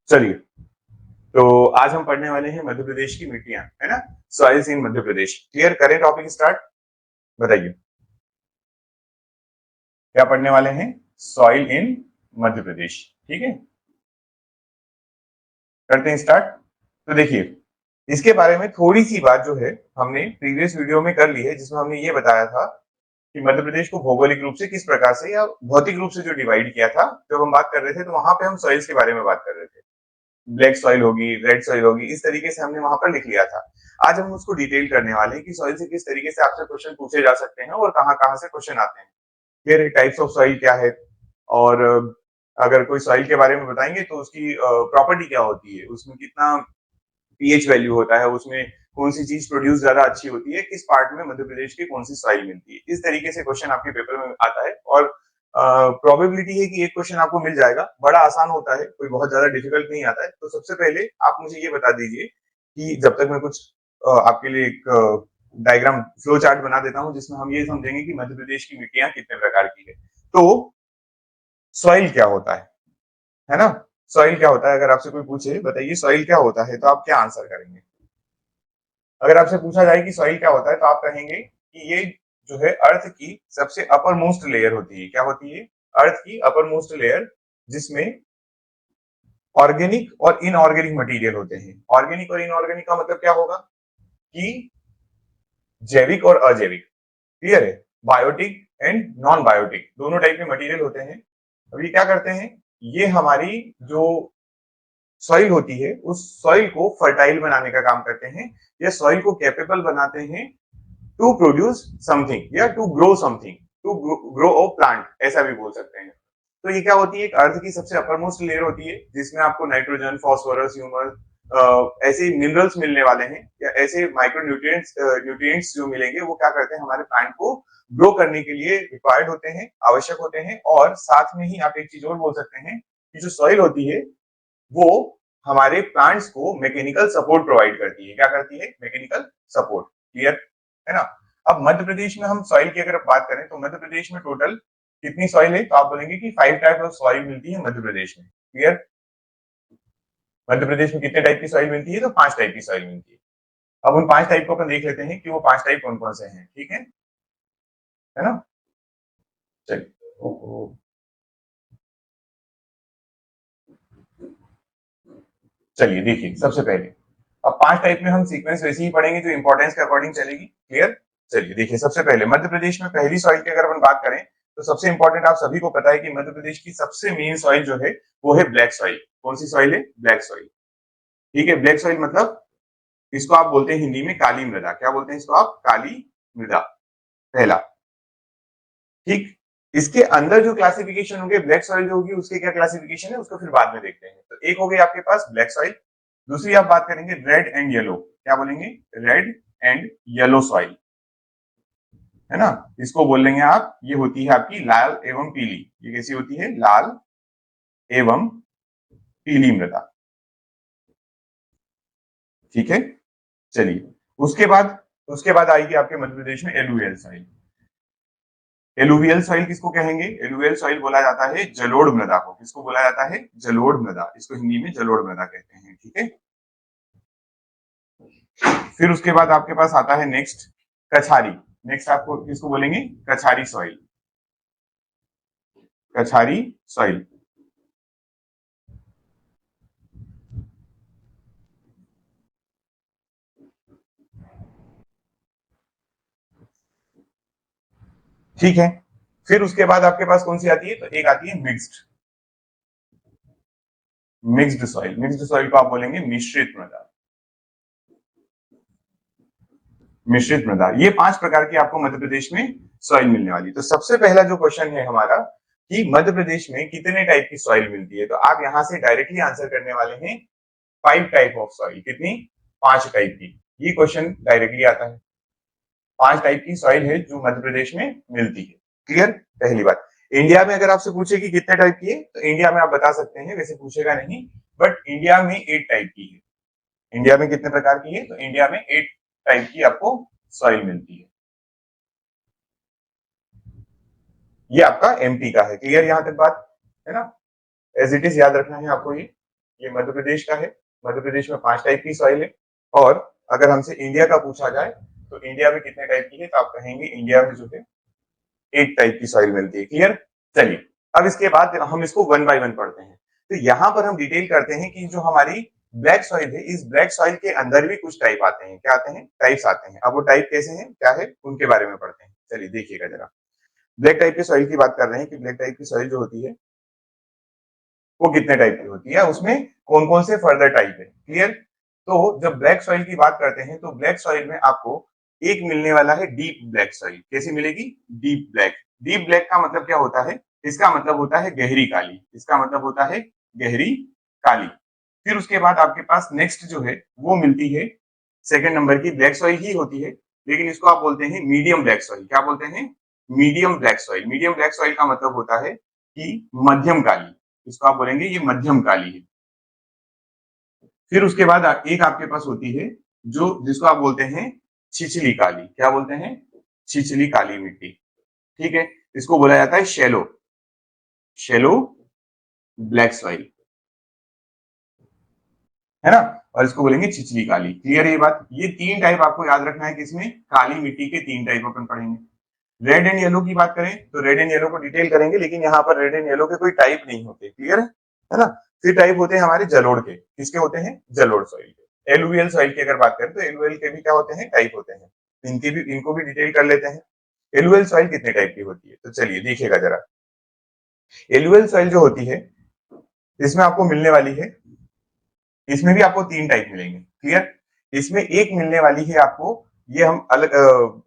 चलिए, तो आज हम पढ़ने वाले हैं मध्य प्रदेश की मिट्टियां, है ना। सॉइल्स इन मध्य प्रदेश। क्लियर, करें टॉपिक स्टार्ट। बताइए क्या पढ़ने वाले हैं। सॉइल इन मध्य प्रदेश, ठीक है। करते हैं स्टार्ट। तो देखिए, इसके बारे में थोड़ी सी बात जो है हमने प्रीवियस वीडियो में कर ली है, जिसमें हमने ये बताया था कि मध्य प्रदेश को भौगोलिक रूप से किस प्रकार से या भौतिक रूप से जो डिवाइड किया था, जब हम बात कर रहे थे तो वहां पे हम सॉइल्स के बारे में बात कर रहे थे। ब्लैक सॉइल होगी, रेड सॉइल होगी, इस तरीके से हमने वहां पर लिख लिया था। आज हम उसको डिटेल करने वाले हैं कि सॉइल से किस तरीके से आपसे क्वेश्चन पूछे जा सकते हैं और कहाँ कहाँ से क्वेश्चन आते हैं। फिर टाइप्स ऑफ सॉइल क्या है, और अगर कोई सॉइल के बारे में बताएंगे तो उसकी प्रॉपर्टी क्या होती है, उसमें कितना पीएच वैल्यू होता है, उसमें कौन सी चीज प्रोड्यूस ज्यादा अच्छी होती है, किस पार्ट में मध्य प्रदेश की कौन सी सॉइल मिलती है। इस तरीके से क्वेश्चन आपके पेपर में आता है और प्रोबेबिलिटी है कि एक क्वेश्चन आपको मिल जाएगा। बड़ा आसान होता है, कोई बहुत ज्यादा डिफिकल्ट नहीं आता है। तो सबसे पहले आप मुझे ये बता दीजिए कि जब तक मैं कुछ आपके लिए एक डायग्राम फ्लो चार्ट बना देता हूं, जिसमें हम ये समझेंगे कि मध्य प्रदेश की मिट्टियां कितने प्रकार की है। तो सॉइल क्या होता है ना। सॉइल क्या होता है, अगर आपसे कोई पूछे बताइए सॉइल क्या होता है, तो आप क्या आंसर करेंगे। अगर आपसे पूछा जाए कि सॉइल क्या होता है, तो आप कहेंगे कि ये जो है अर्थ की सबसे अपर मोस्ट लेयर होती है। क्या होती है, अर्थ की अपर मोस्ट लेयर, जिसमें ऑर्गेनिक और इनऑर्गेनिक मटेरियल होते हैं। ऑर्गेनिक और इनऑर्गेनिक का मतलब क्या होगा कि जैविक और अजैविक। क्लियर है, बायोटिक एंड नॉन बायोटिक दोनों टाइप के मटेरियल होते हैं। अब ये क्या करते हैं, ये हमारी जो सॉइल होती है उस सॉइल को फर्टाइल बनाने का काम करते हैं, या सॉइल को कैपेबल बनाते हैं टू प्रोड्यूस समथिंग या to grow something, to grow a plant, ऐसा भी बोल सकते हैं। तो ये क्या होती है, एक अर्थ की सबसे अपर मोस्ट लेयर होती है, जिसमें आपको नाइट्रोजन, फास्फोरस, ह्यूमस, ऐसे मिनरल्स मिलने वाले हैं, या ऐसे माइक्रो न्यूट्रिएंट्स न्यूट्रिएंट्स जो मिलेंगे, वो क्या करते हैं, हमारे प्लांट को ग्रो करने के लिए रिक्वायर्ड होते हैं, आवश्यक होते हैं। और साथ में ही आप एक चीज और बोल सकते हैं कि जो सॉइल होती है वो हमारे प्लांट्स को मैकेनिकल सपोर्ट प्रोवाइड करती है। क्या करती है, मैकेनिकल सपोर्ट। क्लियर है ना। अब मध्य प्रदेश में हम सॉइल की अगर बात करें, तो मध्य प्रदेश में टोटल कितनी सॉइल है, तो आप बोलेंगे कि 5 टाइप ऑफ सॉइल मिलती है मध्य प्रदेश में। क्लियर, मध्य प्रदेश में कितने टाइप की सॉइल मिलती है, तो 5 टाइप की सॉइल मिलती है। अब उन 5 टाइप को अपन देख लेते हैं कि वो 5 टाइप कौन कौन से हैं, ठीक है ना। चलिए, चलिए देखिए, सबसे पहले अब 5 टाइप में हम सीक्वेंस वैसे ही पढ़ेंगे जो इंपॉर्टेंस के अकॉर्डिंग चलेगी। क्लियर, चलिए देखिए, सबसे पहले मध्य प्रदेश में पहली सॉइल की अगर अपन बात करें, तो सबसे इंपॉर्टेंट आप सभी को पता है कि मध्य प्रदेश की सबसे मेन सॉइल जो है वो है ब्लैक सॉइल। कौन सी सॉइल है, ब्लैक सॉइल। ठीक है, ब्लैक सॉइल मतलब इसको आप बोलते हैं हिंदी में काली मृदा। क्या बोलते हैं इसको आप, काली मृदा, पहला। ठीक, इसके अंदर जो क्लासिफिकेशन होंगे, ब्लैक सॉइल जो होगी उसके क्या क्लासिफिकेशन है, उसको फिर बाद में देखते हैं। तो एक हो गई आपके पास ब्लैक सॉइल। दूसरी आप बात करेंगे रेड एंड येलो। क्या बोलेंगे, रेड एंड येलो सॉइल, है ना। इसको बोल लेंगे आप, ये होती है आपकी लाल एवं पीली। ये कैसी होती है, लाल एवं पीली मृदा। ठीक है, चलिए उसके बाद आएगी आपके मध्य प्रदेश में एलुवियल सॉइल। एलुवियल सॉइल किसको कहेंगे, एलुवियल सॉइल बोला जाता है जलोढ़ मृदा को। किसको बोला जाता है, जलोढ़ मृदा। इसको हिंदी में जलोढ़ मृदा कहते हैं। ठीक है, फिर उसके बाद आपके पास आता है नेक्स्ट कछारी। नेक्स्ट आपको किसको बोलेंगे, कछारी सॉइल। कछारी सॉइल, ठीक है। फिर उसके बाद आपके पास कौन सी आती है, तो एक आती है mixed. Mixed soil, mixed soil को आप बोलेंगे मिश्रित मृदा। मिश्रित मृदा, ये 5 प्रकार की आपको मध्य प्रदेश में सॉइल मिलने वाली। तो सबसे पहला जो क्वेश्चन है हमारा कि मध्य प्रदेश में कितने टाइप की सॉइल मिलती है, तो आप यहां से डायरेक्टली आंसर करने वाले हैं 5 टाइप ऑफ सॉइल। कितनी, 5 टाइप की। ये क्वेश्चन डायरेक्टली आता है। 5 टाइप की सॉइल है जो मध्य प्रदेश में मिलती है। क्लियर, पहली बात। इंडिया में अगर आपसे पूछे कि कितने टाइप की है, तो इंडिया में आप बता सकते हैं, वैसे पूछेगा नहीं, बट इंडिया में 8 टाइप की है। इंडिया में कितने प्रकार की है, तो इंडिया में 8 टाइप की आपको सॉइल मिलती है। ये आपका एमपी का है। क्लियर, यहां तक बात है ना। एज इट इज याद रखना है आपको ये। ये मध्य प्रदेश का है। मध्य प्रदेश में 5 टाइप की सॉइल है। और अगर हमसे इंडिया का पूछा जाए तो इंडिया में कितने टाइप की है, तो आप कहेंगे इंडिया में जो है 8 टाइप की सॉइल मिलती है। क्लियर? चलिए, अब इसके बाद हम इसको वन बाय वन पढ़ते हैं। तो यहाँ पर हम डिटेल करते हैं कि जो हमारी ब्लैक सॉइल है, इस ब्लैक सॉइल के अंदर भी कुछ टाइप आते हैं। क्या आते हैं? टाइप्स आते हैं। अब वो टाइप कैसे हैं, क्या है, उनके बारे में पढ़ते हैं। चलिए देखिएगा जरा। ब्लैक टाइप की सॉइल की बात कर रहे हैं कि ब्लैक टाइप की सॉइल जो होती है वो कितने टाइप की होती है, उसमें कौन कौन से फर्दर टाइप है। क्लियर? तो जब ब्लैक सॉइल की बात करते हैं तो ब्लैक सॉइल में आपको एक मिलने वाला है डीप ब्लैक सॉइल। कैसी मिलेगी? Deep black. डीप ब्लैक का मतलब क्या होता है? इसका मतलब होता है गहरी काली। इसका मतलब होता है गहरी काली। फिर उसके बाद आपके पास नेक्स्ट जो है वो मिलती है सेकंड नंबर की ब्लैक सॉइल ही होती है, लेकिन इसको आप बोलते हैं मीडियम ब्लैक सॉइल। क्या बोलते हैं? Medium black soil. Medium black soil का मतलब होता है कि मध्यम काली। इसको आप बोलेंगे ये मध्यम काली है। फिर उसके बाद एक आपके पास होती है जो जिसको आप बोलते हैं छिछली काली। क्या बोलते हैं? छिछली काली मिट्टी। ठीक है, इसको बोला जाता है शेलो, शेलो ब्लैक सॉइल, है ना। और इसको बोलेंगे छिछली काली। क्लियर है ये बात? ये तीन टाइप आपको याद रखना है, किसमें? काली मिट्टी के तीन टाइप अपन पढ़ेंगे। रेड एंड येलो की बात करें तो रेड एंड येलो को डिटेल करेंगे, लेकिन यहाँ पर रेड एंड येलो के कोई टाइप नहीं होते। क्लियर है ना। फिर टाइप होते हैं हमारे जलोढ़ के। किसके होते हैं? जलोढ़ सॉइल के। एलुवियल सॉइल की अगर बात करें तो एलुवियल के भी क्या होते हैं? टाइप होते हैं। इनको भी डिटेल कर लेते हैं। एलुवियल सॉइल कितने टाइप की होती है, तो चलिए देखिएगा जरा। एलुवियल सॉइल जो होती है इसमें आपको मिलने वाली है, इसमें भी आपको तीन टाइप मिलेंगे। क्लियर? इसमें एक मिलने वाली है आपको, ये हम अलग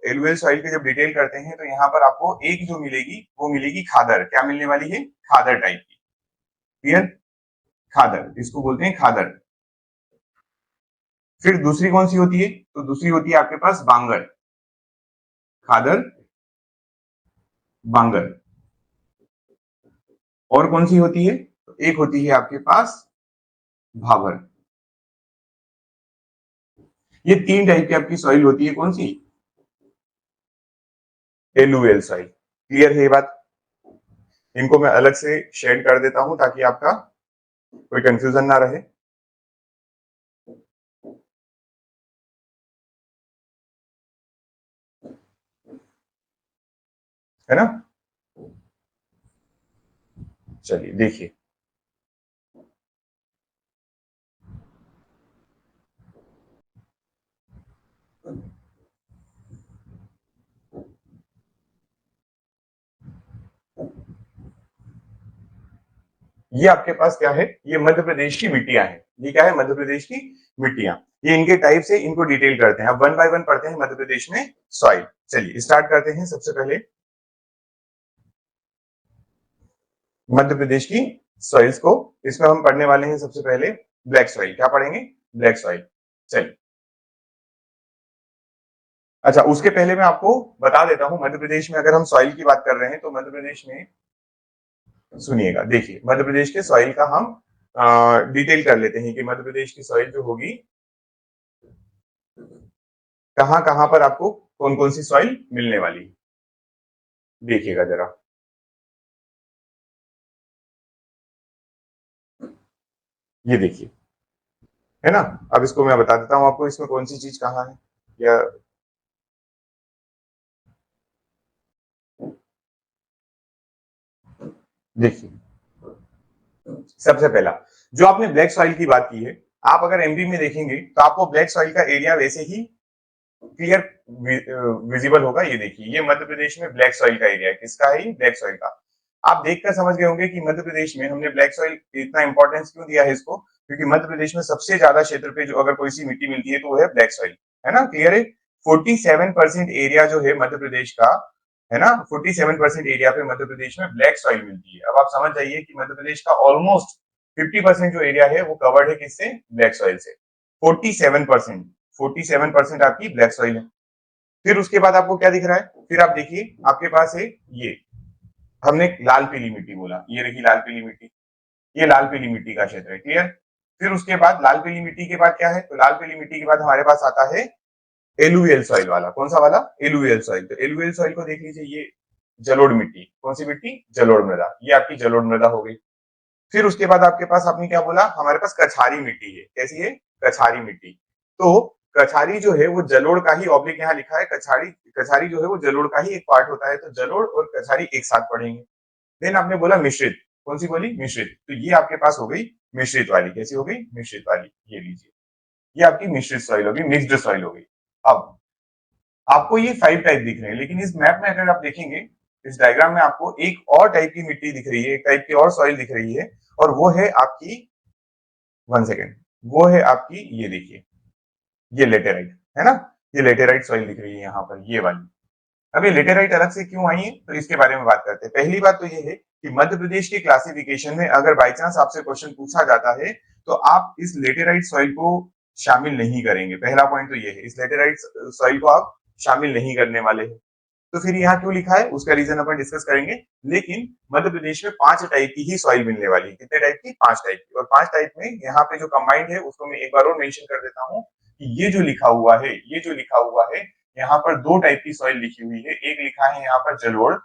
एलुवियल सॉइल के जब डिटेल करते हैं तो यहाँ पर आपको एक जो मिलेगी वो मिलेगी खादर। क्या मिलने वाली है? खादर टाइप की। क्लियर? खादर, इसको बोलते हैं खादर। फिर दूसरी कौन सी होती है, तो दूसरी होती है आपके पास बांगर। खादर, बांगर। और कौन सी होती है? तो एक होती है आपके पास भाबर। ये तीन टाइप की आपकी सॉइल होती है। कौन सी? Alluvial soil. क्लियर है ये बात? इनको मैं अलग से शेड कर देता हूं ताकि आपका कोई कंफ्यूजन ना रहे। है ना। चलिए देखिए, ये आपके पास क्या है? ये मध्य प्रदेश की मिट्टियां हैं। ये क्या है? मध्य प्रदेश की मिट्टियां। ये इनके टाइप से इनको डिटेल करते हैं। अब वन बाय वन पढ़ते हैं मध्य प्रदेश में सॉइल। चलिए स्टार्ट करते हैं। सबसे पहले मध्य प्रदेश की सॉइल्स को, इसमें हम पढ़ने वाले हैं सबसे पहले ब्लैक सॉइल। क्या पढ़ेंगे? Black soil. चलिए, अच्छा उसके पहले मैं आपको बता देता हूं मध्य प्रदेश में अगर हम सॉइल की बात कर रहे हैं तो मध्य प्रदेश में सुनिएगा। देखिए, मध्य प्रदेश के सॉइल का हम डिटेल कर लेते हैं कि मध्य प्रदेश की सॉइल जो होगी कहां कहां पर आपको कौन कौन सी सॉइल मिलने वाली है। देखिएगा जरा। ये देखिए, है ना। अब इसको मैं बता देता हूं आपको इसमें कौन सी चीज कहाँ है। या देखिए, सबसे पहला जो आपने ब्लैक सॉइल की बात की है, आप अगर एमपी में देखेंगे तो आपको ब्लैक सॉइल का एरिया वैसे ही क्लियर विजिबल होगा। ये देखिए, ये मध्य प्रदेश में ब्लैक सॉइल का एरिया है। किसका है ये? ब्लैक सॉइल का। आप देखकर समझ गए होंगे कि मध्य प्रदेश में हमने ब्लैक सॉइल इतना इंपॉर्टेंस क्यों दिया है इसको, क्योंकि मध्य प्रदेश में सबसे ज्यादा क्षेत्र पे जो अगर कोई सी मिट्टी मिलती है तो वो है ब्लैक सॉइल। है ना। क्लियर है? 47% एरिया जो है मध्य प्रदेश का, है ना, 47% एरिया पे मध्य प्रदेश में ब्लैक सॉइल मिलती है। अब आप समझ जाइए कि मध्य प्रदेश का ऑलमोस्ट 50% जो एरिया है वो कवर्ड है किससे? ब्लैक सॉइल से। 47%, 47% आपकी ब्लैक सॉइल है। फिर उसके बाद आपको क्या दिख रहा है? फिर आप देखिए आपके पास है ये, हमने लाल पीली मिट्टी बोला, ये रही लाल पीली मिट्टी। ये लाल पीली मिट्टी का क्षेत्र है। क्लियर? फिर उसके बाद लाल पीली मिट्टी के बाद क्या है? तो लाल पीली मिट्टी के बाद हमारे पास आता है एलुवियल सॉइल वाला। कौन सा वाला? Alluvial soil. तो एलुवियल सॉइल को देख लीजिए, ये जलोढ़ मिट्टी। कौन सी मिट्टी? जलोढ़ मृदा। ये आपकी जलोढ़ मृदा हो गई। फिर उसके बाद आपके पास आपने क्या बोला, हमारे पास कछारी मिट्टी है। कैसी है? कछारी मिट्टी। तो कछारी जो है वो जलोढ़ का ही, ऑब्लिक यहाँ लिखा है, कछारी कछारी जो है वो जलोढ़ का ही एक पार्ट होता है, तो जलोढ़ और कछारी एक साथ पढ़ेंगे। देन आपने बोला मिश्रित, कौन सी बोली? मिश्रित। तो ये आपके पास हो गई मिश्रित वाली। कैसी हो गई? मिश्रित वाली। ये लीजिए, ये आपकी मिश्रित सॉइल होगी, मिक्स्ड सॉइल होगी। अब आपको ये 5 टाइप दिख रहे हैं, लेकिन इस मैप में अगर आप देखेंगे, इस डायग्राम में आपको एक और टाइप की मिट्टी दिख रही है, एक टाइप की और सॉइल दिख रही है, और वो है आपकी, 1 सेकेंड, वो है आपकी, ये देखिए, ये लेटेराइट है ना, ये लेटेराइट सॉइल दिख रही है यहाँ पर, ये वाली। अब ये लेटेराइट अलग से क्यों आई है, तो इसके बारे में बात करते हैं। पहली बात तो ये है कि मध्य प्रदेश के क्लासिफिकेशन में अगर बाई चांस आपसे क्वेश्चन पूछा जाता है, तो आप इस लेटेराइट सॉइल को शामिल नहीं करेंगे। पहला पॉइंट तो ये है, इस लेटेराइट सॉइल को आप शामिल नहीं करने वाले हैं। तो फिर यहाँ क्यों लिखा है, उसका रीजन अपन डिस्कस करेंगे। लेकिन मध्य प्रदेश में 5 टाइप की ही सॉइल मिलने वाली है। कितने टाइप की? 5 टाइप की। और 5 टाइप में यहाँ पे जो कंबाइंड है उसको मैं एक बार और मेंशन कर देता हूँ कि ये जो लिखा हुआ है, ये जो लिखा हुआ है, यहाँ पर 2 टाइप की सॉइल लिखी हुई है। एक लिखा है यहाँ पर जलोढ़,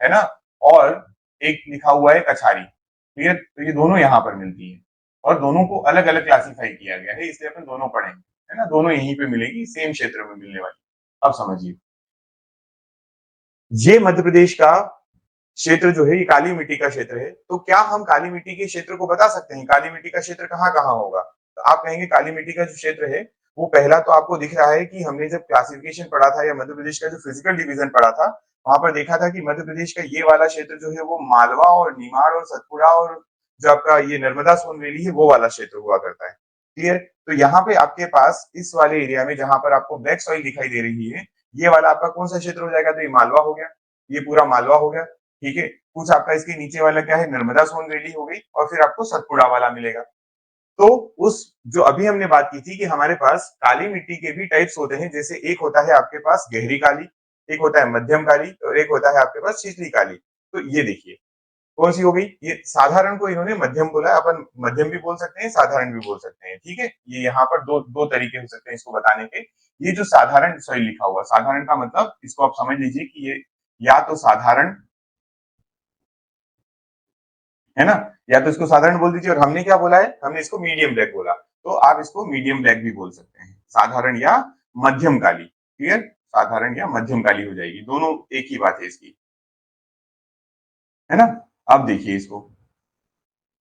है ना, और एक लिखा हुआ है कछारी। क्लियर? तो ये दोनों यहाँ पर मिलती है, और दोनों को अलग अलग क्लासीफाई किया गया है, इसलिए अपन दोनों पढ़ेंगे, है ना। दोनों यहीं पे मिलेगी, सेम क्षेत्र में मिलने वाली। अब समझिए, ये मध्य प्रदेश का क्षेत्र जो है, ये काली मिट्टी का क्षेत्र है। तो क्या हम काली मिट्टी के क्षेत्र को बता सकते हैं, काली मिट्टी का क्षेत्र कहाँ कहाँ होगा? तो आप कहेंगे काली मिट्टी का जो क्षेत्र है, वो पहला तो आपको दिख रहा है कि हमने जब क्लासिफिकेशन पढ़ा था, या मध्य प्रदेश का जो फिजिकल डिवीजन पढ़ा था, वहां पर देखा था कि मध्य प्रदेश का ये वाला क्षेत्र जो है वो मालवा और निमाड़ और सतपुड़ा और जो आपका ये नर्मदा सोन वैली है, वो वाला क्षेत्र हुआ करता है। क्लियर? तो यहाँ पे आपके पास इस वाले एरिया में जहां पर आपको ब्लैक सॉइल दिखाई दे रही है, ये वाला आपका कौन सा क्षेत्र हो जाएगा? तो ये मालवा हो गया, ये पूरा मालवा हो गया। ठीक है, कुछ आपका इसके नीचे वाला क्या है, नर्मदा सोन वैली हो गई, और फिर आपको सतपुड़ा वाला मिलेगा। तो उस जो अभी हमने बात की थी कि हमारे पास काली मिट्टी के भी टाइप्स होते हैं, जैसे एक होता है आपके पास गहरी काली, एक होता है मध्यम काली, और एक होता है आपके पास छिछली काली। तो ये देखिए कौन सी हो गई, ये साधारण को इन्होंने मध्यम बोला है, अपन मध्यम भी बोल सकते हैं, साधारण भी बोल सकते हैं। ठीक है, ये यहाँ पर दो दो तरीके हो सकते हैं इसको बताने के। ये जो साधारण सॉइल लिखा हुआ, साधारण का मतलब इसको आप समझ लीजिए कि ये या तो साधारण, है ना, या तो इसको साधारण बोल दीजिए। और हमने क्या बोला है, हमने इसको मीडियम ब्लैक बोला, तो आप इसको मीडियम ब्लैक भी बोल सकते हैं, साधारण या मध्यम काली। क्लियर? साधारण या मध्यम काली हो जाएगी, दोनों एक ही बात है इसकी, है ना। अब देखिए इसको,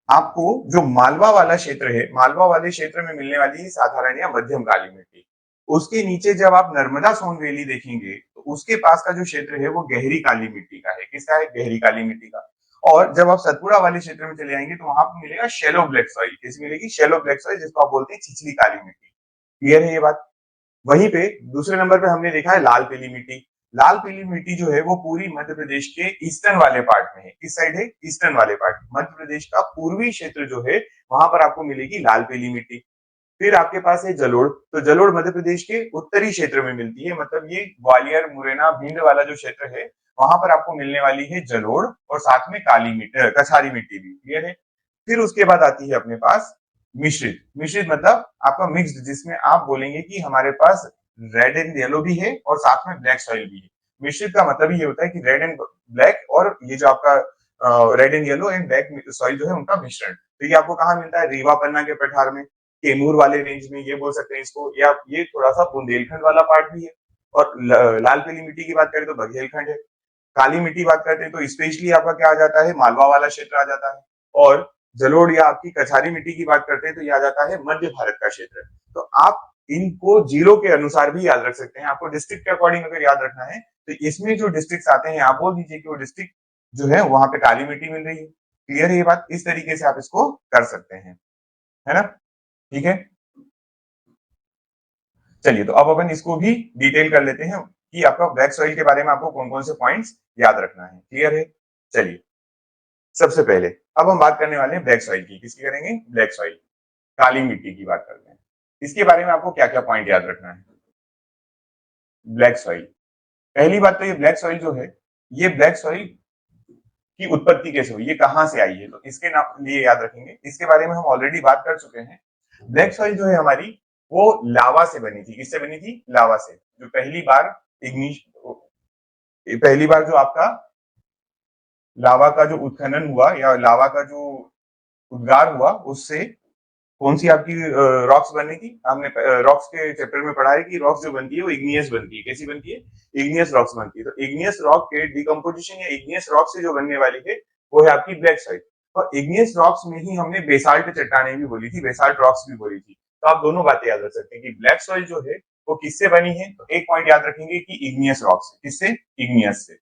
आपको जो मालवा वाला क्षेत्र है, मालवा वाले क्षेत्र में मिलने वाली है साधारण या मध्यम काली मिट्टी। उसके नीचे जब आप नर्मदा सोन वैली देखेंगे, तो उसके पास का जो क्षेत्र है वो गहरी काली मिट्टी का है। किसका है? गहरी काली मिट्टी का। और जब आप सतपुड़ा वाले क्षेत्र में चले जाएंगे, तो वहां पर मिलेगा शेलो ब्लैक सॉइल। कैसी मिलेगी? शेलो ब्लैक सॉइल, जिसको आप बोलते हैं छिछली काली मिट्टी। क्लियर है ये बात? वहीं पे दूसरे नंबर पे हमने देखा है लाल पीली मिट्टी। लाल पीली मिट्टी जो है वो पूरी मध्य प्रदेश के ईस्टर्न वाले पार्ट में है। किस साइड है? ईस्टर्न वाले पार्ट। मध्य प्रदेश का पूर्वी क्षेत्र जो है, वहां पर आपको मिलेगी लाल पीली मिट्टी। फिर आपके पास है जलोढ़। तो जलोढ़ मध्य प्रदेश के उत्तरी क्षेत्र में मिलती है, मतलब ये ग्वालियर, मुरैना, भिंड वाला जो क्षेत्र है, वहां पर आपको मिलने वाली है जलोढ़, और साथ में काली मिट्टी, कछारी मिट्टी भी। क्लियर है? फिर उसके बाद आती है अपने पास मिश्रित। मिश्रित मतलब आपका मिक्स्ड, जिसमें आप बोलेंगे कि हमारे पास रेड एंड येलो भी है और साथ में ब्लैक सॉइल भी है। मिश्रित का मतलब ये होता है कि रेड एंड ब्लैक, और ये जो आपका red and yellow and black soil जो है उनका मिश्रण। तो ये आपको कहाँ मिलता है? रीवा पन्ना के पठार में, कैमूर वाले रेंज में, ये बोल सकते हैं इसको, या ये थोड़ा सा बुंदेलखंड वाला पार्ट भी है। और लाल पीली मिट्टी की बात करें तो बघेलखंड है। काली मिट्टी बात करते हैं तो स्पेशली आपका क्या आ जाता है? मालवा वाला क्षेत्र आ जाता है। और जलोढ़ या आपकी कछारी मिट्टी की बात करते हैं तो यह आ जाता है मध्य भारत का क्षेत्र। तो आप इनको जिलों के अनुसार भी याद रख सकते हैं। आपको डिस्ट्रिक्ट के अकॉर्डिंग अगर याद रखना है, तो इसमें जो डिस्ट्रिक्ट आते हैं, आप बोल दीजिए कि वो डिस्ट्रिक्ट जो है वहां पे काली मिट्टी मिल रही है। क्लियर है ये बात? इस तरीके से आप इसको कर सकते हैं, है ना। ठीक है, चलिए, तो अब अपन इसको भी डिटेल कर लेते हैं कि आपका ब्लैक सॉइल के बारे में आपको कौन कौन से पॉइंट्स याद रखना है। क्लियर है? चलिए, सबसे पहले अब हम बात करने वाले हैं ब्लैक सॉइल की। किसकी करेंगे? ब्लैक सॉइल, काली मिट्टी की बात करते हैं। इसके बारे में आपको क्या क्या पॉइंट याद रखना है? ब्लैक सॉइल, पहली बात तो ये ब्लैक सॉइल जो है, ये ब्लैक सॉइल की उत्पत्ति कैसे हुई, ये कहां से आई है, तो इसके नाम लिए याद रखेंगे। इसके बारे में हम ऑलरेडी बात कर चुके हैं। ब्लैक सॉइल जो है हमारी, वो लावा से बनी थी। किससे बनी थी? लावा से। जो पहली बार इग्निश पहली बार जो आपका लावा का जो उत्खनन हुआ, या लावा का जो उद्गार हुआ उससे कौन सी आपकी रॉक्स बनने की। हमने रॉक्स के चैप्टर में पढ़ा है कि रॉक्स जो बनती है वो इग्नियस बनती है। कैसी बनती है? इग्नियस रॉक्स बनती है। तो इग्नियस रॉक के डिकम्पोजिशन या इग्नियस रॉक से जो बनने वाली है वो है आपकी ब्लैक सॉइल। और इग्नियस रॉक्स में ही हमने बेसाल्ट चट्टानें भी बोली थी, बेसाल्ट रॉक्स भी बोली थी। तो आप दोनों बातें याद रख सकते हैं कि ब्लैक सॉइल जो है वो किससे बनी है। तो एक पॉइंट याद रखेंगे कि इग्नियस रॉक्स से। किससे? इग्नियस से।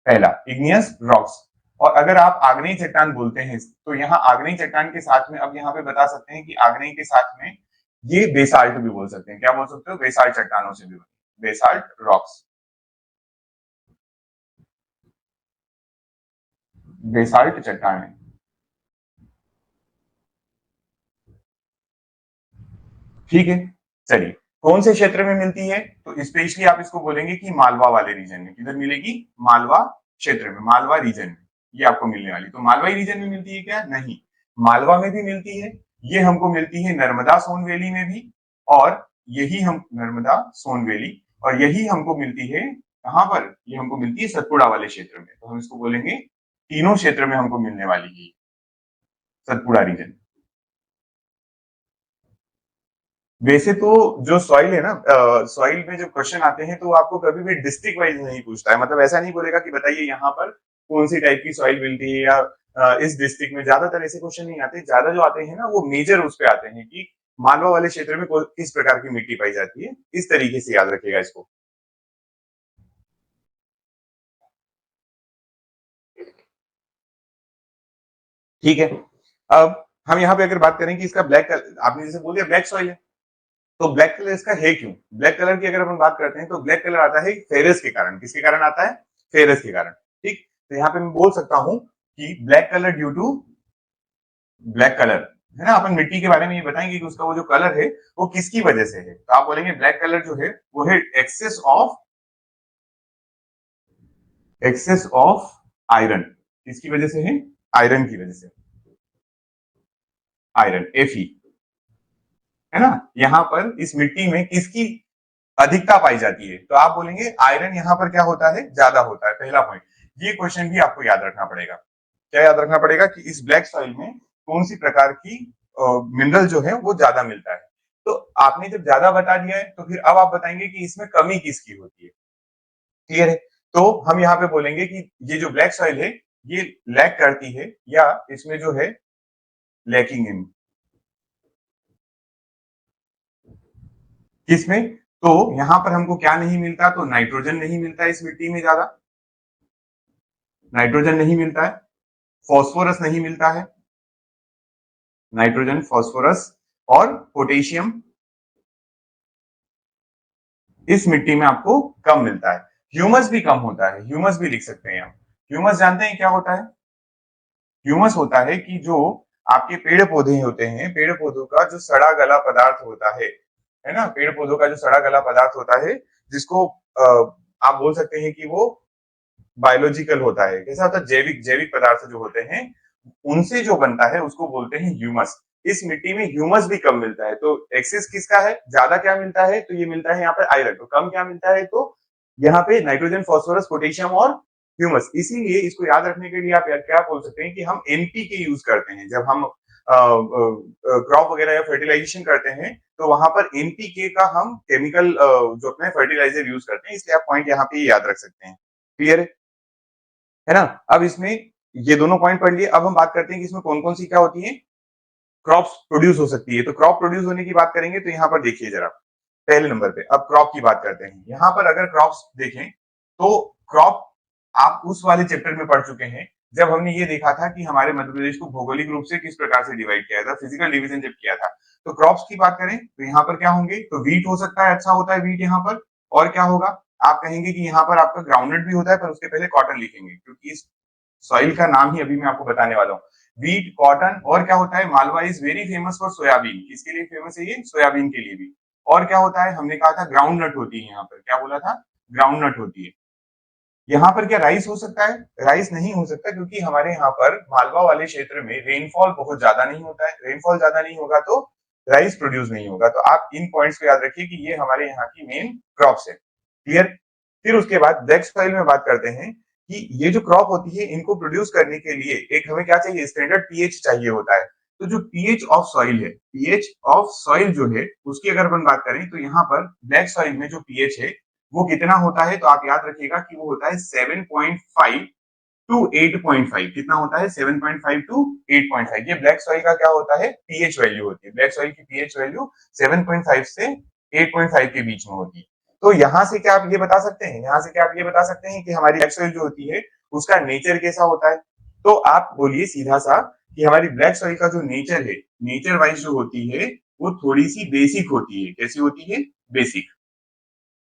पहला इग्नियस रॉक्स। और अगर आप आग्नेय चट्टान बोलते हैं तो यहाँ आग्नेय चट्टान के साथ में अब यहाँ पे बता सकते हैं कि आग्नेय के साथ में ये बेसाल्ट भी बोल सकते हैं। क्या बोल सकते हो? बेसाल्ट चट्टानों से भी बनी, बेसाल्ट रॉक्स, बेसाल्ट चट्टानें। ठीक है, चलिए। कौन से क्षेत्र में मिलती है? तो स्पेशली आप इसको बोलेंगे कि मालवा वाले रीजन में। किधर मिलेगी? मालवा क्षेत्र में, मालवा रीजन में ये आपको मिलने वाली। तो मालवाई रीजन में मिलती है क्या? नहीं, मालवा में भी मिलती है। ये हमको मिलती है नर्मदा सोन वैली में भी, और यही हम नर्मदा सोन वैली, और यही हमको मिलती है कहां पर? ये हमको मिलती है सतपुड़ा वाले क्षेत्र में। तो हम इसको बोलेंगे तीनों क्षेत्र में हमको मिलने वाली है सतपुड़ा रीजन। वैसे तो जो सॉइल है ना, सॉइल में जो क्वेश्चन आते हैं तो वो आपको कभी भी डिस्ट्रिक्ट वाइज नहीं पूछता है। मतलब ऐसा नहीं बोलेगा कि बताइए यहाँ पर कौन सी टाइप की सॉइल मिलती है, या इस डिस्ट्रिक्ट में। ज्यादातर ऐसे क्वेश्चन नहीं आते। ज्यादा जो आते हैं ना वो मेजर उस पे आते हैं कि मालवा वाले क्षेत्र में किस प्रकार की मिट्टी पाई जाती है। इस तरीके से याद रखिएगा इसको। ठीक है, अब हम यहाँ पे अगर बात करें कि इसका ब्लैक, आपने जैसे बोल दिया ब्लैक सॉइल है, तो ब्लैक कलर इसका है क्यों? ब्लैक कलर की अगर अपन बात करते हैं तो ब्लैक कलर आता है फेरस के कारण। किसके कारण आता है? फेरस के कारण। ठीक, तो यहाँ पे मैं बोल सकता हूं कि black colour due to, black colour है ना, अपन मिट्टी के बारे में ये बताएंगे कि उसका वो जो कलर है वो किसकी वजह से है। तो आप बोलेंगे ब्लैक कलर जो है वो है एक्सेस ऑफ आयरन। किसकी वजह से है? आयरन की वजह से, आयरन Fe, है ना। यहाँ पर इस मिट्टी में किसकी अधिकता पाई जाती है? तो आप बोलेंगे आयरन यहाँ पर क्या होता है? ज्यादा होता है। पहला पॉइंट। ये क्वेश्चन भी आपको याद रखना पड़ेगा। क्या याद रखना पड़ेगा? कि इस ब्लैक सॉइल में कौन सी प्रकार की मिनरल जो है वो ज्यादा मिलता है। तो आपने जब ज्यादा बता दिया है तो फिर अब आप बताएंगे कि इसमें कमी किसकी होती है। क्लियर है? तो हम यहाँ पे बोलेंगे कि ये जो ब्लैक सॉइल है ये लैक करती है, या इसमें जो है लैकिंग इन, किसमें? तो यहां पर हमको क्या नहीं मिलता? तो नाइट्रोजन नहीं मिलता है इस मिट्टी में ज्यादा, नाइट्रोजन नहीं मिलता है। फॉस्फोरस नहीं मिलता है, नाइट्रोजन, फॉस्फोरस और पोटेशियम इस मिट्टी में आपको कम मिलता है। ह्यूमस भी कम होता है। ह्यूमस भी लिख सकते हैं हम। ह्यूमस जानते हैं क्या होता है? ह्यूमस होता है कि जो आपके पेड़ पौधे होते हैं, पेड़ पौधों का जो सड़ा गला पदार्थ होता है ना, पेड़ पौधों का जो सड़ा गला पदार्थ होता है, जिसको आप बोल सकते हैं कि वो बायोलॉजिकल होता है। कैसा होता है? जैविक, जैविक पदार्थ जो होते हैं उनसे जो बनता है उसको बोलते हैं ह्यूमस। इस मिट्टी में ह्यूमस भी कम मिलता है। तो एक्सेस किसका है? ज्यादा क्या मिलता है? तो ये मिलता है यहाँ पे आयरन। तो कम क्या मिलता है? तो यहाँ पे नाइट्रोजन, फॉस्फोरस, पोटेशियम और ह्यूमस। इसीलिए इसको याद रखने के लिए आप क्या बोल सकते हैं कि हम एनपीके यूज करते हैं जब हम क्रॉप वगैरह या फर्टिलाइजेशन करते हैं। तो वहां पर एनपीके का हम केमिकल जो अपने फर्टिलाइजर यूज करते हैं। इसलिए आप पॉइंट यहाँ पे याद रख सकते हैं। क्लियर है ना? अब इसमें ये दोनों पॉइंट पढ़ लिए। अब हम बात करते हैं कि इसमें कौन कौन सी क्या होती है, क्रॉप्स प्रोड्यूस हो सकती है। तो क्रॉप प्रोड्यूस होने की बात करेंगे तो यहाँ पर देखिए जरा, पहले नंबर पे अब क्रॉप की बात करते हैं। यहाँ पर अगर क्रॉप्स देखें तो क्रॉप आप उस वाले चैप्टर में पढ़ चुके हैं जब हमने ये देखा था कि हमारे मध्य प्रदेश को भौगोलिक रूप से किस प्रकार से डिवाइड किया था, फिजिकल डिवीजन जब किया था। तो क्रॉप्स की बात करें तो यहाँ पर क्या होंगे? तो वीट हो सकता है, अच्छा होता है वीट यहाँ पर। और क्या होगा? आप कहेंगे कि यहाँ पर आपका ग्राउंडनट भी होता है, पर उसके पहले कॉटन लिखेंगे क्योंकि इस सॉइल का नाम ही अभी मैं आपको बताने वाला हूँ। वीट, कॉटन, और क्या होता है? Malwa is very famous for soybean. किसके लिए फेमस है ये? सोयाबीन के लिए भी। और क्या होता है? हमने कहा था ग्राउंड नट होती है यहाँ पर। क्या बोला था? ग्राउंड नट होती है। यहाँ पर क्या राइस हो सकता है? राइस नहीं हो सकता क्योंकि हमारे यहाँ पर मालवा वाले क्षेत्र में रेनफॉल बहुत ज्यादा नहीं होता है। रेनफॉल ज्यादा नहीं होगा तो राइस प्रोड्यूस नहीं होगा। तो आप इन पॉइंट्स को याद रखिए कि ये हमारे यहाँ की मेन क्रॉप्स है। क्लियर? फिर उसके बाद ब्लैक सॉइल में बात करते हैं कि ये जो क्रॉप होती है इनको प्रोड्यूस करने के लिए एक हमें क्या चाहिए? स्टैंडर्ड पीएच चाहिए होता है। तो जो पीएच ऑफ सॉइल है, पीएच ऑफ सॉइल जो है उसकी अगर अपन बात करें तो यहाँ पर ब्लैक सॉइल में जो पीएच है वो कितना होता है, तो आप याद रखिएगा कि वो होता है 7.5 टू 8.5। कितना होता है? 7.5 टू 8.5। ये ब्लैक सॉइल का क्या होता है? पीएच वैल्यू होती है। ब्लैक सॉइल की पीएच वैल्यू 7.5 से 8.5 के बीच में होती है। तो यहाँ से क्या आप ये बता सकते हैं, यहाँ से क्या आप ये बता सकते हैं कि हमारी ब्लैक सॉइल जो होती है उसका नेचर कैसा होता है? तो आप बोलिए सीधा सा कि हमारी ब्लैक सॉइल का जो नेचर है, नेचर वाइज जो होती है वो थोड़ी सी बेसिक होती है। कैसी होती है? बेसिक।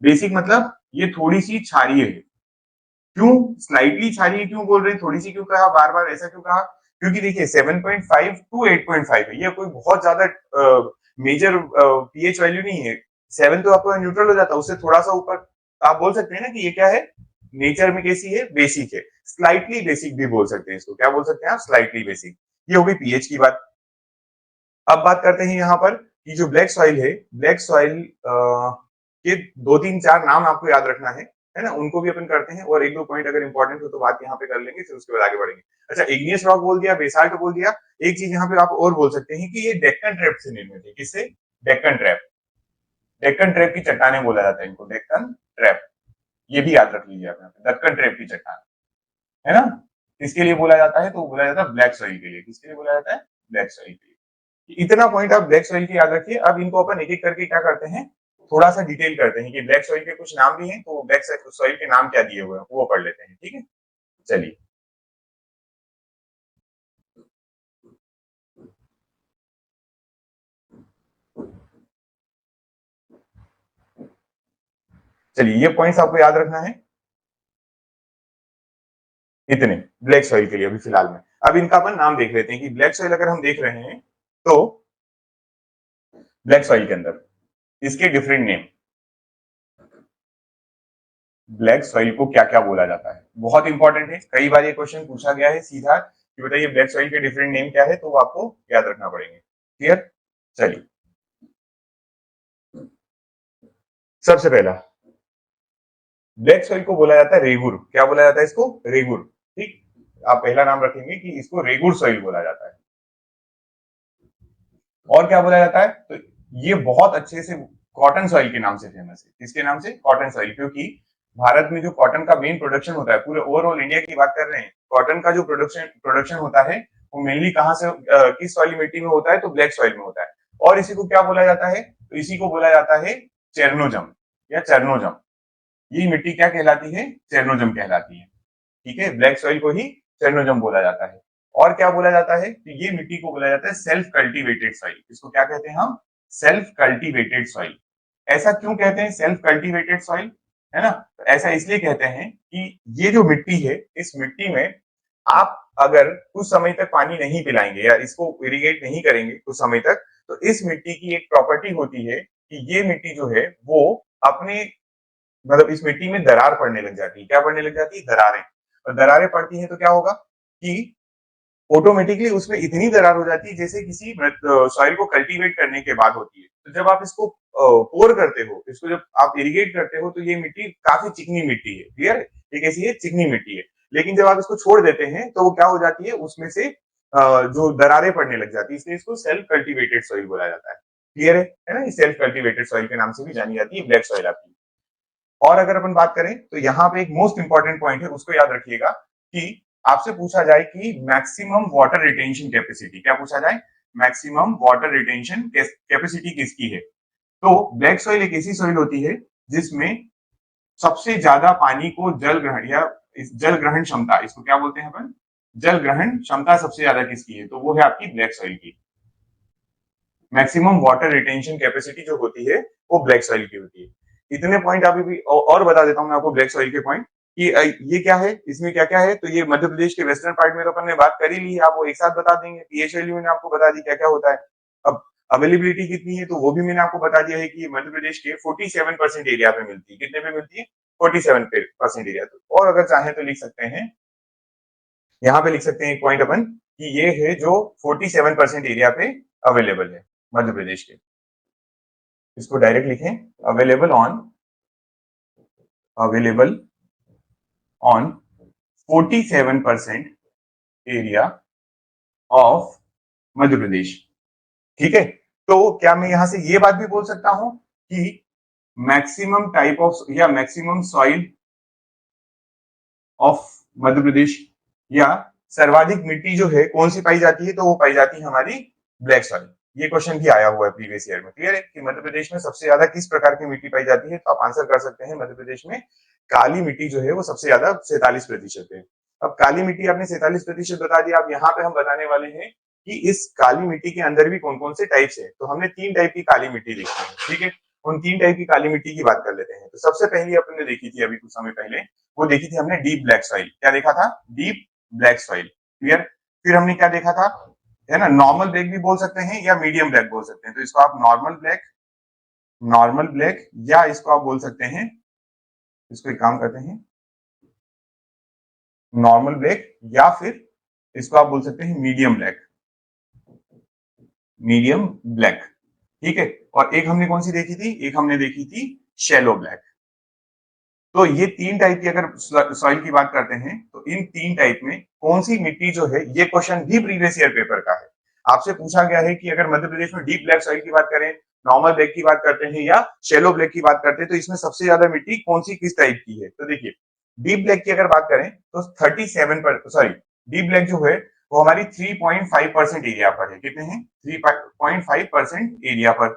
बेसिक मतलब ये थोड़ी सी क्षारीय है। क्यों स्लाइटली क्षारीय क्यों बोल रहे हैं, थोड़ी सी क्यों कहा, बार बार ऐसा क्यों कहा? क्योंकि देखिए 7.5 टू 8.5 है, ये कोई बहुत ज्यादा मेजर पीएच वैल्यू नहीं है। 7 तो आपका न्यूट्रल हो जाता है, उससे थोड़ा सा ऊपर। तो आप बोल सकते हैं ना कि ये क्या है, नेचर में कैसी है? बेसिक है। स्लाइटली बेसिक भी बोल सकते हैं इसको। क्या बोल सकते हैं आप? Slightly basic. ये हो गई पीएच की बात। अब बात करते हैं यहाँ पर कि जो ब्लैक सॉइल है, ब्लैक सॉइल के दो तीन चार नाम आपको याद रखना है ना, उनको भी अपन करते हैं, और एक दो पॉइंट अगर इंपॉर्टेंट हो तो बात यहाँ पे कर लेंगे, फिर उसके बाद आगे बढ़ेंगे। अच्छा, इग्नियस रॉक बोल दिया, बेसाल्ट बोल दिया। एक चीज यहाँ पे आप और बोल सकते हैं कि ये डेक्कन ट्रैप से निर्मित है। किससे? डेक्कन ट्रैप। डेक्कन ट्रैप की चट्टाने बोला जाता है इनको, डेक्कन ट्रैप। ये भी याद रख लीजिए आप यहाँ पे, डेक्कन ट्रैप की चट्टान, है ना। किसके लिए बोला जाता है? तो बोला जाता है ब्लैक सॉइल के लिए। किसके लिए बोला जाता है? ब्लैक सॉइल के लिए। इतना पॉइंट आप ब्लैक सॉइल की याद रखिए। अब इनको अपन एक एक करके क्या करते हैं, थोड़ा सा डिटेल करते हैं कि ब्लैक सॉइल के कुछ नाम भी हैं, तो ब्लैक सॉइल के नाम क्या दिए हुए हैं वो पढ़ लेते हैं। ठीक है, चलिए। चलिए, ये पॉइंट्स आपको याद रखना है, इतने ब्लैक सॉइल के लिए अभी फिलहाल में। अब इनका अपन नाम देख लेते हैं कि ब्लैक सॉइल अगर हम देख रहे हैं तो ब्लैक सॉइल के अंदर इसके डिफरेंट नेम, ब्लैक सॉइल को क्या क्या बोला जाता है, बहुत इंपॉर्टेंट है। कई बार ये क्वेश्चन पूछा गया है सीधा कि बताइए ब्लैक सॉइल के डिफरेंट नेम क्या है, तो वो आपको याद रखना पड़ेंगे। क्लियर? चलिए, सबसे पहला ब्लैक सॉइल को बोला जाता है रेगुर। क्या बोला जाता है इसको? रेगुर। ठीक, आप पहला नाम रखेंगे कि इसको रेगुर सॉइल बोला जाता है। और क्या बोला जाता है? तो ये बहुत अच्छे से कॉटन सॉइल के नाम से फेमस है। किसके नाम से? Cotton soil. क्योंकि भारत में जो कॉटन का मेन प्रोडक्शन होता है, पूरे ओवरऑल इंडिया की बात कर रहे हैं, कॉटन का जो प्रोडक्शन होता है वो मेनली कहाँ से, किस वाली मिट्टी में होता है? तो ब्लैक सॉइल में होता है। और इसी को क्या बोला जाता है? तो इसी को बोला जाता है चेरनोजम या चरनोजम। ये मिट्टी क्या कहलाती है? चेरनोजम कहलाती है। ठीक है, ब्लैक सॉइल को ही चेरनोजम बोला जाता है। और क्या बोला जाता है? तो ये मिट्टी को बोला जाता है सेल्फ कल्टीवेटेड सॉइल। इसको क्या कहते हैं हम? Self cultivated soil. ऐसा क्यों कहते हैं सेल्फ कल्टीवेटेड सॉइल? है ना, तो ऐसा इसलिए कहते हैं कि ये जो मिट्टी है, इस मिट्टी में आप अगर कुछ समय तक पानी नहीं पिलाएंगे या इसको इरिगेट नहीं करेंगे कुछ समय तक, तो इस मिट्टी की एक प्रॉपर्टी होती है कि ये मिट्टी जो है वो अपने, मतलब इस मिट्टी में दरार पड़ने लग जाती है। क्या पड़ने लग जाती है? दरारें। और दरारें पड़ती हैं तो क्या होगा कि ऑटोमेटिकली उसमें इतनी दरार हो जाती है जैसे किसी सॉइल को कल्टीवेट करने के बाद होती है। तो जब आप इसको पोर करते हो, इसको जब आप इरिगेट करते हो, तो ये मिट्टी काफी चिकनी मिट्टी है। क्लियर है? ये कैसी है? चिकनी मिट्टी है। लेकिन जब आप इसको छोड़ देते हैं तो वो क्या हो जाती है, उसमें से जो दरारें पड़ने लग जाती है, इसलिए इसको सेल्फ कल्टीवेटेड सॉइल बोला जाता है। क्लियर है ना? ये सेल्फ कल्टीवेटेड सॉइल के नाम से भी जानी जाती है ब्लैक सॉइल आपकी। और अगर अपन बात करें तो यहाँ पे एक मोस्ट इंपॉर्टेंट पॉइंट है, उसको याद रखिएगा कि आपसे पूछा जाए कि मैक्सिमम वाटर रिटेंशन कैपेसिटी, क्या पूछा जाए? मैक्सिमम वाटर रिटेंशन कैपेसिटी किसकी है? तो ब्लैक सॉइल एक ऐसी सॉइल होती है जिसमें सबसे ज्यादा पानी को जल ग्रहण या जल ग्रहण क्षमता, इसको क्या बोलते हैं अपन? जल ग्रहण क्षमता सबसे ज्यादा किसकी है? तो वो है आपकी ब्लैक सॉइल की। मैक्सिमम वाटर रिटेंशन कैपेसिटी जो होती है वो ब्लैक सॉइल की होती है। इतने पॉइंट अभी भी और बता देता हूं मैं आपको ब्लैक सॉइल के पॉइंट कि ये क्या है, इसमें क्या क्या है। तो ये मध्य प्रदेश के वेस्टर्न पार्ट में तो अपन ने बात कर ही ली है, आप वो एक साथ बता देंगे। पीएच वैल्यू मैंने आपको बता दी क्या क्या होता है। अब अवेलेबिलिटी कितनी है तो वो भी मैंने आपको बता दिया है कि मध्य प्रदेश के 47% एरिया पे मिलती है। कितने पे मिलती है? 47% एरिया। तो और अगर चाहें तो लिख सकते हैं, यहाँ पे लिख सकते हैं एक पॉइंट अपन कि ये है जो 47% एरिया पे अवेलेबल है मध्य प्रदेश के। इसको डायरेक्ट लिखें, available on 47% area of Madhya Pradesh. ठीक है, तो क्या मैं यहां से ये बात भी बोल सकता हूं कि मैक्सिमम टाइप ऑफ या maximum soil of Madhya Pradesh, या सर्वाधिक मिट्टी जो है कौन सी पाई जाती है, तो वो पाई जाती है हमारी ब्लैक सॉइल। ये क्वेश्चन भी आया हुआ है प्रीवियस ईयर में। क्लियर है कि मध्य प्रदेश में सबसे ज्यादा किस प्रकार की मिट्टी पाई जाती है, तो आप आंसर कर सकते हैं मध्य प्रदेश में काली मिट्टी जो है वो सबसे ज्यादा 47% है। अब काली मिट्टी आपने 47% बता दिया। अब यहाँ पे हम बताने वाले हैं कि इस काली मिट्टी के अंदर भी कौन कौन से टाइप्स है। तो हमने 3 टाइप की काली मिट्टी देखी है। ठीक है, उन 3 टाइप की काली मिट्टी की बात कर लेते हैं। तो सबसे पहली अपने देखी थी अभी कुछ समय पहले, वो देखी थी हमने डीप ब्लैक सॉइल। क्या देखा था? Deep black soil. क्लियर। फिर हमने क्या देखा था, है ना, नॉर्मल ब्लैक भी बोल सकते हैं या मीडियम ब्लैक बोल सकते हैं। तो इसको आप नॉर्मल ब्लैक या इसको आप बोल सकते हैं, इसको एक काम करते हैं, नॉर्मल ब्लैक या फिर इसको आप बोल सकते हैं मीडियम ब्लैक। ठीक है, और एक हमने कौन सी देखी थी, एक हमने देखी थी शैलो ब्लैक। तो ये 3 टाइप की अगर सॉइल की बात करते हैं, तो इन 3 टाइप में कौन सी मिट्टी जो है, ये क्वेश्चन भी प्रीवियस ईयर पेपर का है। आपसे पूछा गया है कि अगर मध्य प्रदेश में डीप ब्लैक सॉइल की बात करें, नॉर्मल ब्लैक की बात करते हैं या शैलो ब्लैक की बात करते हैं, तो इसमें सबसे ज्यादा मिट्टी कौन सी किस टाइप की है। तो देखिए, डीप ब्लैक की अगर बात करें तो 37 पर, सॉरी, डीप ब्लैक जो है वो हमारी 3.5% एरिया पर है। कितने हैं? 3.5% एरिया पर।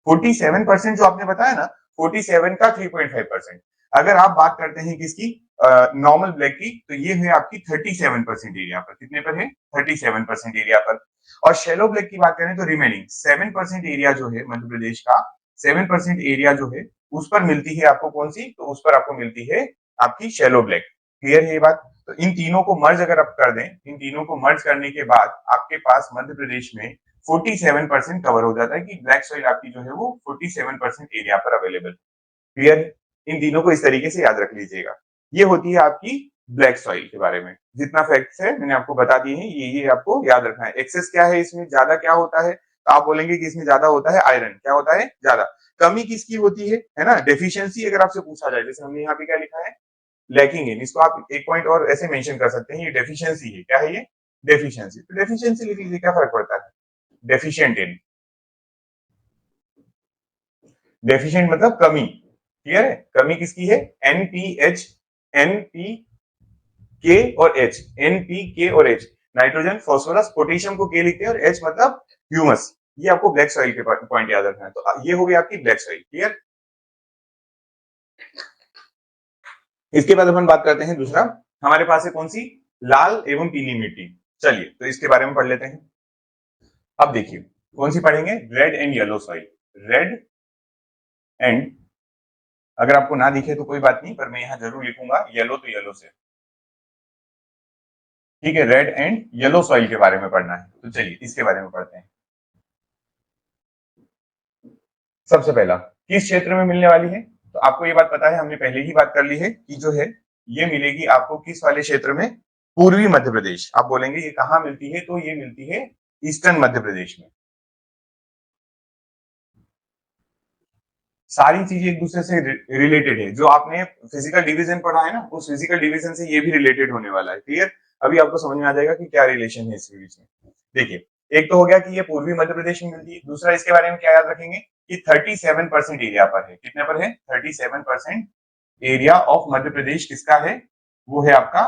47% जो आपने बताया ना, 47 का 3.5%। अगर आप बात करते हैं किसकी, नॉर्मल ब्लैक की, तो ये है आपकी 37% एरिया पर। कितने पर है? 37% एरिया पर। और शेलो ब्लैक की बात करें तो रिमेनिंग 7% एरिया जो है मध्य प्रदेश का, 7% एरिया जो है उस पर मिलती है आपको कौन सी, तो उस पर आपको मिलती है आपकी शेलो ब्लैक। क्लियर है ये बात? तो इन तीनों को मर्ज अगर आप कर दें, इन तीनों को मर्ज करने के बाद आपके पास मध्य प्रदेश में 47% कवर हो जाता है कि ब्लैक सॉइल आपकी जो है वो 47% एरिया पर अवेलेबल। क्लियर? इन तीनों को इस तरीके से याद रख लीजिएगा। ये होती है आपकी ब्लैक सॉइल के बारे में। जितना फैक्ट्स है मैंने आपको बता दिए हैं, ये आपको याद रखना है। एक्सेस क्या है इसमें, ज्यादा क्या होता है, तो आप बोलेंगे कि इसमें ज्यादा होता है आयरन। क्या होता है? ज्यादा। कमी किसकी होती है ना, डेफिशिएंसी अगर आपसे पूछा जाए, जैसे हमने यहाँ पे क्या लिखा है, लैकिंग इन, इसको आप एक पॉइंट और ऐसे मेंशन कर सकते हैं, ये डेफिशिएंसी है। क्या है ये? डेफिशिएंसी। तो डेफिशिएंसी लिख लीजिए, क्या फर्क पड़ता है। डेफिशिएंट इन, डेफिशिएंट मतलब कमी। क्लियर है? कमी किसकी है? एनपीएच, एनपी के और एच, एनपी के और एच, नाइट्रोजन, फास्फोरस, पोटेशियम को के लिखते हैं और एच मतलब ह्यूमस। ये आपको ब्लैक सॉइल के पॉइंट याद रखना है। तो ये हो गई आपकी ब्लैक सॉइल। क्लियर? इसके बाद अपन बात करते हैं दूसरा, हमारे पास है कौन सी, लाल एवं पीली मिट्टी। चलिए तो इसके बारे में पढ़ लेते हैं। अब देखिए कौन सी पढ़ेंगे, red and yellow soil. Red and, अगर आपको ना दिखे तो कोई बात नहीं, पर मैं यहां जरूर लिखूंगा येलो, तो येलो से। ठीक है, रेड एंड येलो सॉइल के बारे में पढ़ना है। तो चलिए इसके बारे में पढ़ते हैं। सबसे पहला, किस क्षेत्र में मिलने वाली है, तो आपको ये बात पता है, हमने पहले ही बात कर ली है कि जो है ये मिलेगी आपको किस वाले क्षेत्र में, पूर्वी मध्य प्रदेश। आप बोलेंगे ये कहां मिलती है, तो ये मिलती है ईस्टर्न मध्य प्रदेश में। सारी चीजें एक दूसरे से रिलेटेड है। जो आपने फिजिकल डिवीजन पढ़ा है ना, उस फिजिकल डिवीजन से ये भी रिलेटेड होने वाला है। क्लियर? अभी आपको समझ में आ जाएगा कि क्या रिलेशन है इसके बीच में। देखिए, एक तो हो गया कि ये पूर्वी मध्य प्रदेश में मिलती है। दूसरा इसके बारे में क्या याद रखेंगे कि 37% एरिया पर है। कितने पर है? 37% एरिया ऑफ मध्य प्रदेश किसका है, वो है आपका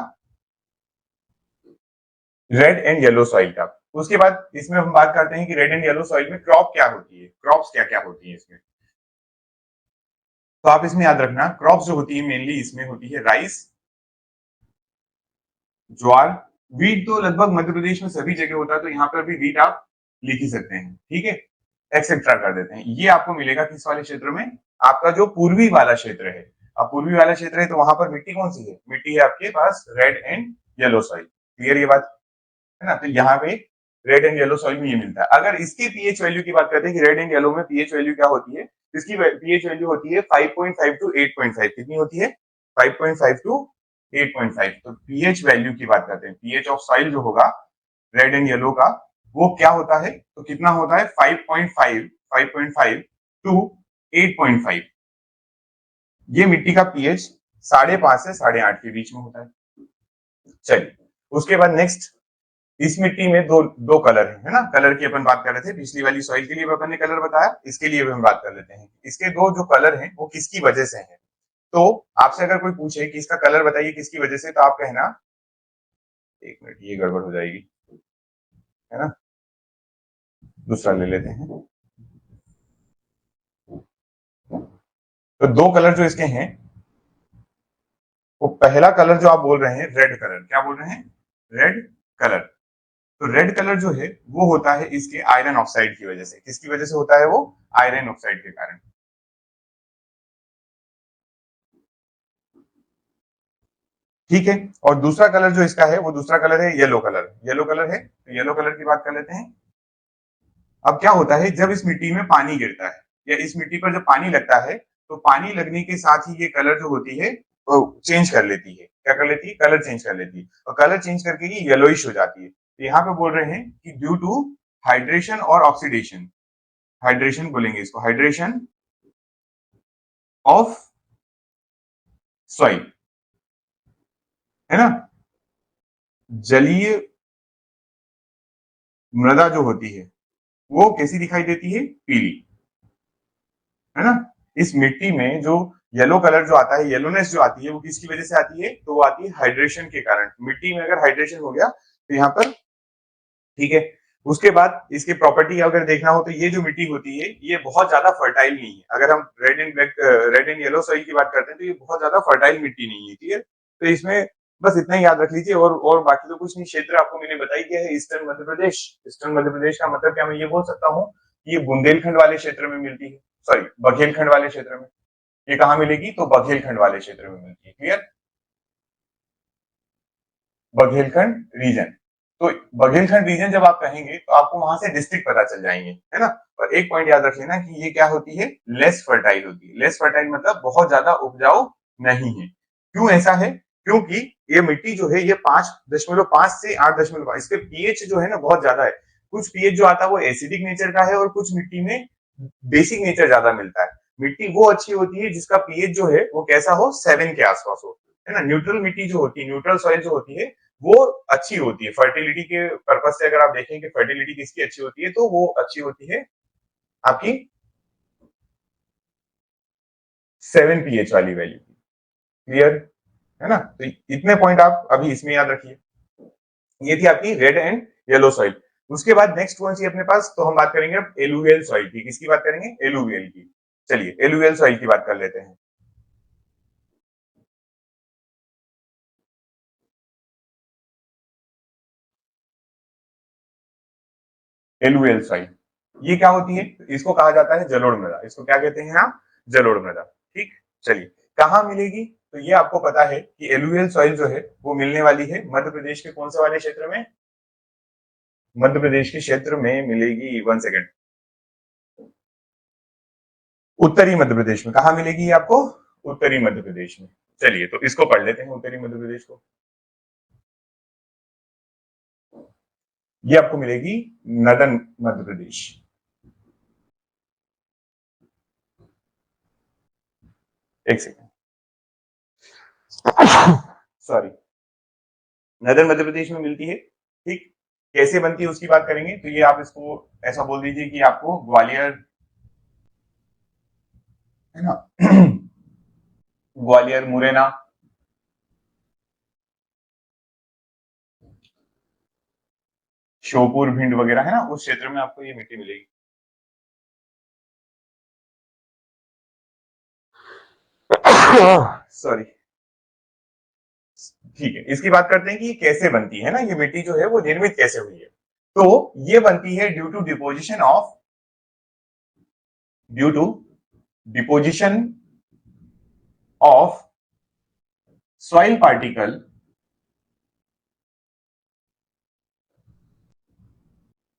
रेड एंड येलो सॉइल का। उसके बाद इसमें हम बात करते हैं कि रेड एंड येलो सॉइल में क्रॉप क्या होती है, क्रॉप्स क्या क्या होती है इसमें। तो आप इसमें याद रखना, क्रॉप्स जो होती है मेनली इसमें होती है राइस, ज्वार, वीट तो लगभग मध्य प्रदेश में सभी जगह होता है, तो यहाँ पर भी वीट आप लिख ही सकते हैं। ठीक है, एक्सेट्रा कर देते हैं। ये आपको मिलेगा किस वाले क्षेत्र में, आपका जो पूर्वी वाला क्षेत्र है। अब पूर्वी वाला क्षेत्र है तो वहां पर मिट्टी कौन सी है, मिट्टी है आपके पास red and yellow soil. Clear ये बात है ना? तो यहाँ पे रेड एंड येलो सॉइल में ये मिलता है। अगर इसके पीएच वैल्यू की बात करते हैं कि रेड एंड येलो में पीएच वैल्यू क्या होती है, इसकी पीएच वैल्यू होती है 5.5 टू 8.5। कितनी होती है? 5.5 टू 8.5। तो पीएच वैल्यू की बात करते हैं, पीएच ऑफ सॉइल जो होगा रेड एंड येलो का, वो क्या होता है, तो कितना होता है 5.5 टू 8.5। ये मिट्टी का पीएच 5.5 से 8.5 के बीच में होता है। चलिए उसके बाद नेक्स्ट, इस मिट्टी में दो दो कलर है ना, कलर की अपन बात कर रहे थे, पिछली वाली सॉइल के लिए भी अपन ने कलर बताया, इसके लिए भी हम बात कर लेते हैं। इसके दो जो कलर हैं वो किसकी वजह से हैं। तो आपसे अगर कोई पूछे कि इसका कलर बताइए किसकी वजह से, तो आप कहना, एक मिनट ये गड़बड़ हो जाएगी, है ना, दूसरा ले लेते हैं। तो दो कलर जो इसके हैं, वो पहला कलर जो आप बोल रहे हैं रेड कलर, क्या बोल रहे हैं, रेड कलर। तो रेड कलर जो है वो होता है इसके आयरन ऑक्साइड की वजह से। किसकी वजह से होता है वो, आयरन ऑक्साइड के कारण। ठीक है। और दूसरा कलर जो इसका है वो दूसरा कलर है येलो कलर, येलो कलर है, तो येलो कलर की बात कर लेते हैं। अब क्या होता है, जब इस मिट्टी में पानी गिरता है या इस मिट्टी पर जब पानी लगता है, तो पानी लगने के साथ ही ये कलर जो होती है वो चेंज कर लेती है। क्या कर लेती है, कलर चेंज कर लेती है, और कलर चेंज करके ये येलोइश हो जाती है। तो यहाँ पे बोल रहे हैं कि ड्यू टू हाइड्रेशन और ऑक्सीडेशन, हाइड्रेशन बोलेंगे इसको, हाइड्रेशन ऑफ सॉइल, है ना, जलीय मृदा जो होती है वो कैसी दिखाई देती है, पीली, है ना। इस मिट्टी में जो येलो कलर जो आता है, येलोनेस जो आती है, वो किसकी वजह से आती है, तो वो आती है हाइड्रेशन के कारण। मिट्टी में अगर हाइड्रेशन हो गया तो यहाँ पर, ठीक है। उसके बाद इसके प्रॉपर्टी अगर देखना हो तो ये जो मिट्टी होती है ये बहुत ज्यादा फर्टाइल नहीं है। अगर हम red and black, red and yellow soil की बात करते हैं तो ये बहुत ज्यादा फर्टाइल मिट्टी नहीं है, ठीक है। तो इसमें बस इतना ही याद रख लीजिए, और बाकी तो कुछ नहीं। क्षेत्र आपको मैंने बताई दिया है, ईस्टर्न मध्य प्रदेश। ईस्टर्न मध्य प्रदेश का मतलब क्या, मैं ये बोल सकता हूँ कि ये बुंदेलखंड वाले क्षेत्र में मिलती है, सॉरी बघेलखंड वाले क्षेत्र में। ये कहाँ मिलेगी, तो बघेलखंड वाले क्षेत्र में मिलती है, क्लियर, बघेलखंड रीजन। तो बघेलखंड रीजन जब आप कहेंगे तो आपको वहां से डिस्ट्रिक्ट पता चल जाएंगे, है ना। और एक पॉइंट याद रख लेना कि ये क्या होती है, लेस फर्टाइल होती है। लेस फर्टाइल मतलब बहुत ज्यादा उपजाऊ नहीं है। क्यों ऐसा है, क्योंकि ये मिट्टी जो है ये 5.5 से 8.5, इसके पीएच जो है ना बहुत ज्यादा है। कुछ पीएच जो आता है वो एसिडिक नेचर का है, और कुछ मिट्टी में बेसिक नेचर ज्यादा मिलता है। मिट्टी वो अच्छी होती है जिसका पीएच जो है वो कैसा हो, 7 के आसपास हो, है ना। न्यूट्रल मिट्टी जो होती है, न्यूट्रल सॉइल जो होती है वो अच्छी होती है। फर्टिलिटी के पर्पज से अगर आप देखें कि फर्टिलिटी किसकी अच्छी होती है, तो वो अच्छी होती है आपकी 7 pH वाली वैल्यू की, क्लियर, है ना। तो इतने पॉइंट आप अभी इसमें याद रखिए। ये थी आपकी रेड एंड येलो सॉइल। उसके बाद नेक्स्ट कौन सी अपने पास, तो हम बात करेंगे अब एलुवियल सॉइल की। किसकी बात करेंगे, एलुवियल की। चलिए एलुवियल सॉइल की बात कर लेते हैं। एलुवियल सॉइल ये क्या होती है, इसको कहा जाता है जलोढ़ मृदा। इसको क्या कहते हैं आप, जलोढ़ मृदा, ठीक। चलिए कहाँ मिलेगी, तो ये आपको पता है कि एलुवियल सॉइल जो है वो मिलने वाली है मध्य प्रदेश के कौन से वाले क्षेत्र में, मध्य प्रदेश के क्षेत्र में मिलेगी, 1 सेकेंड, उत्तरी मध्य प्रदेश में। कहा मिलेगी ये आपको, उत्तरी मध्य प्रदेश में। चलिए तो इसको पढ़ लेते हैं, उत्तरी मध्य प्रदेश को। ये आपको मिलेगी नदन मध्य प्रदेश। एक second, sorry, northern Madhya Pradesh में मिलती है, ठीक। कैसे बनती है उसकी बात करेंगे, तो ये आप इसको ऐसा बोल दीजिए कि आपको ग्वालियर, है ना, ग्वालियर, मुरैना, श्योपुर, भिंड वगैरह, है ना, उस क्षेत्र में आपको ये मिट्टी मिलेगी। सॉरी, ठीक है। इसकी बात करते हैं कि ये कैसे बनती है ना, ये मिट्टी जो है वो निर्मित कैसे हुई है। तो ये बनती है due to deposition of, due to deposition of soil particle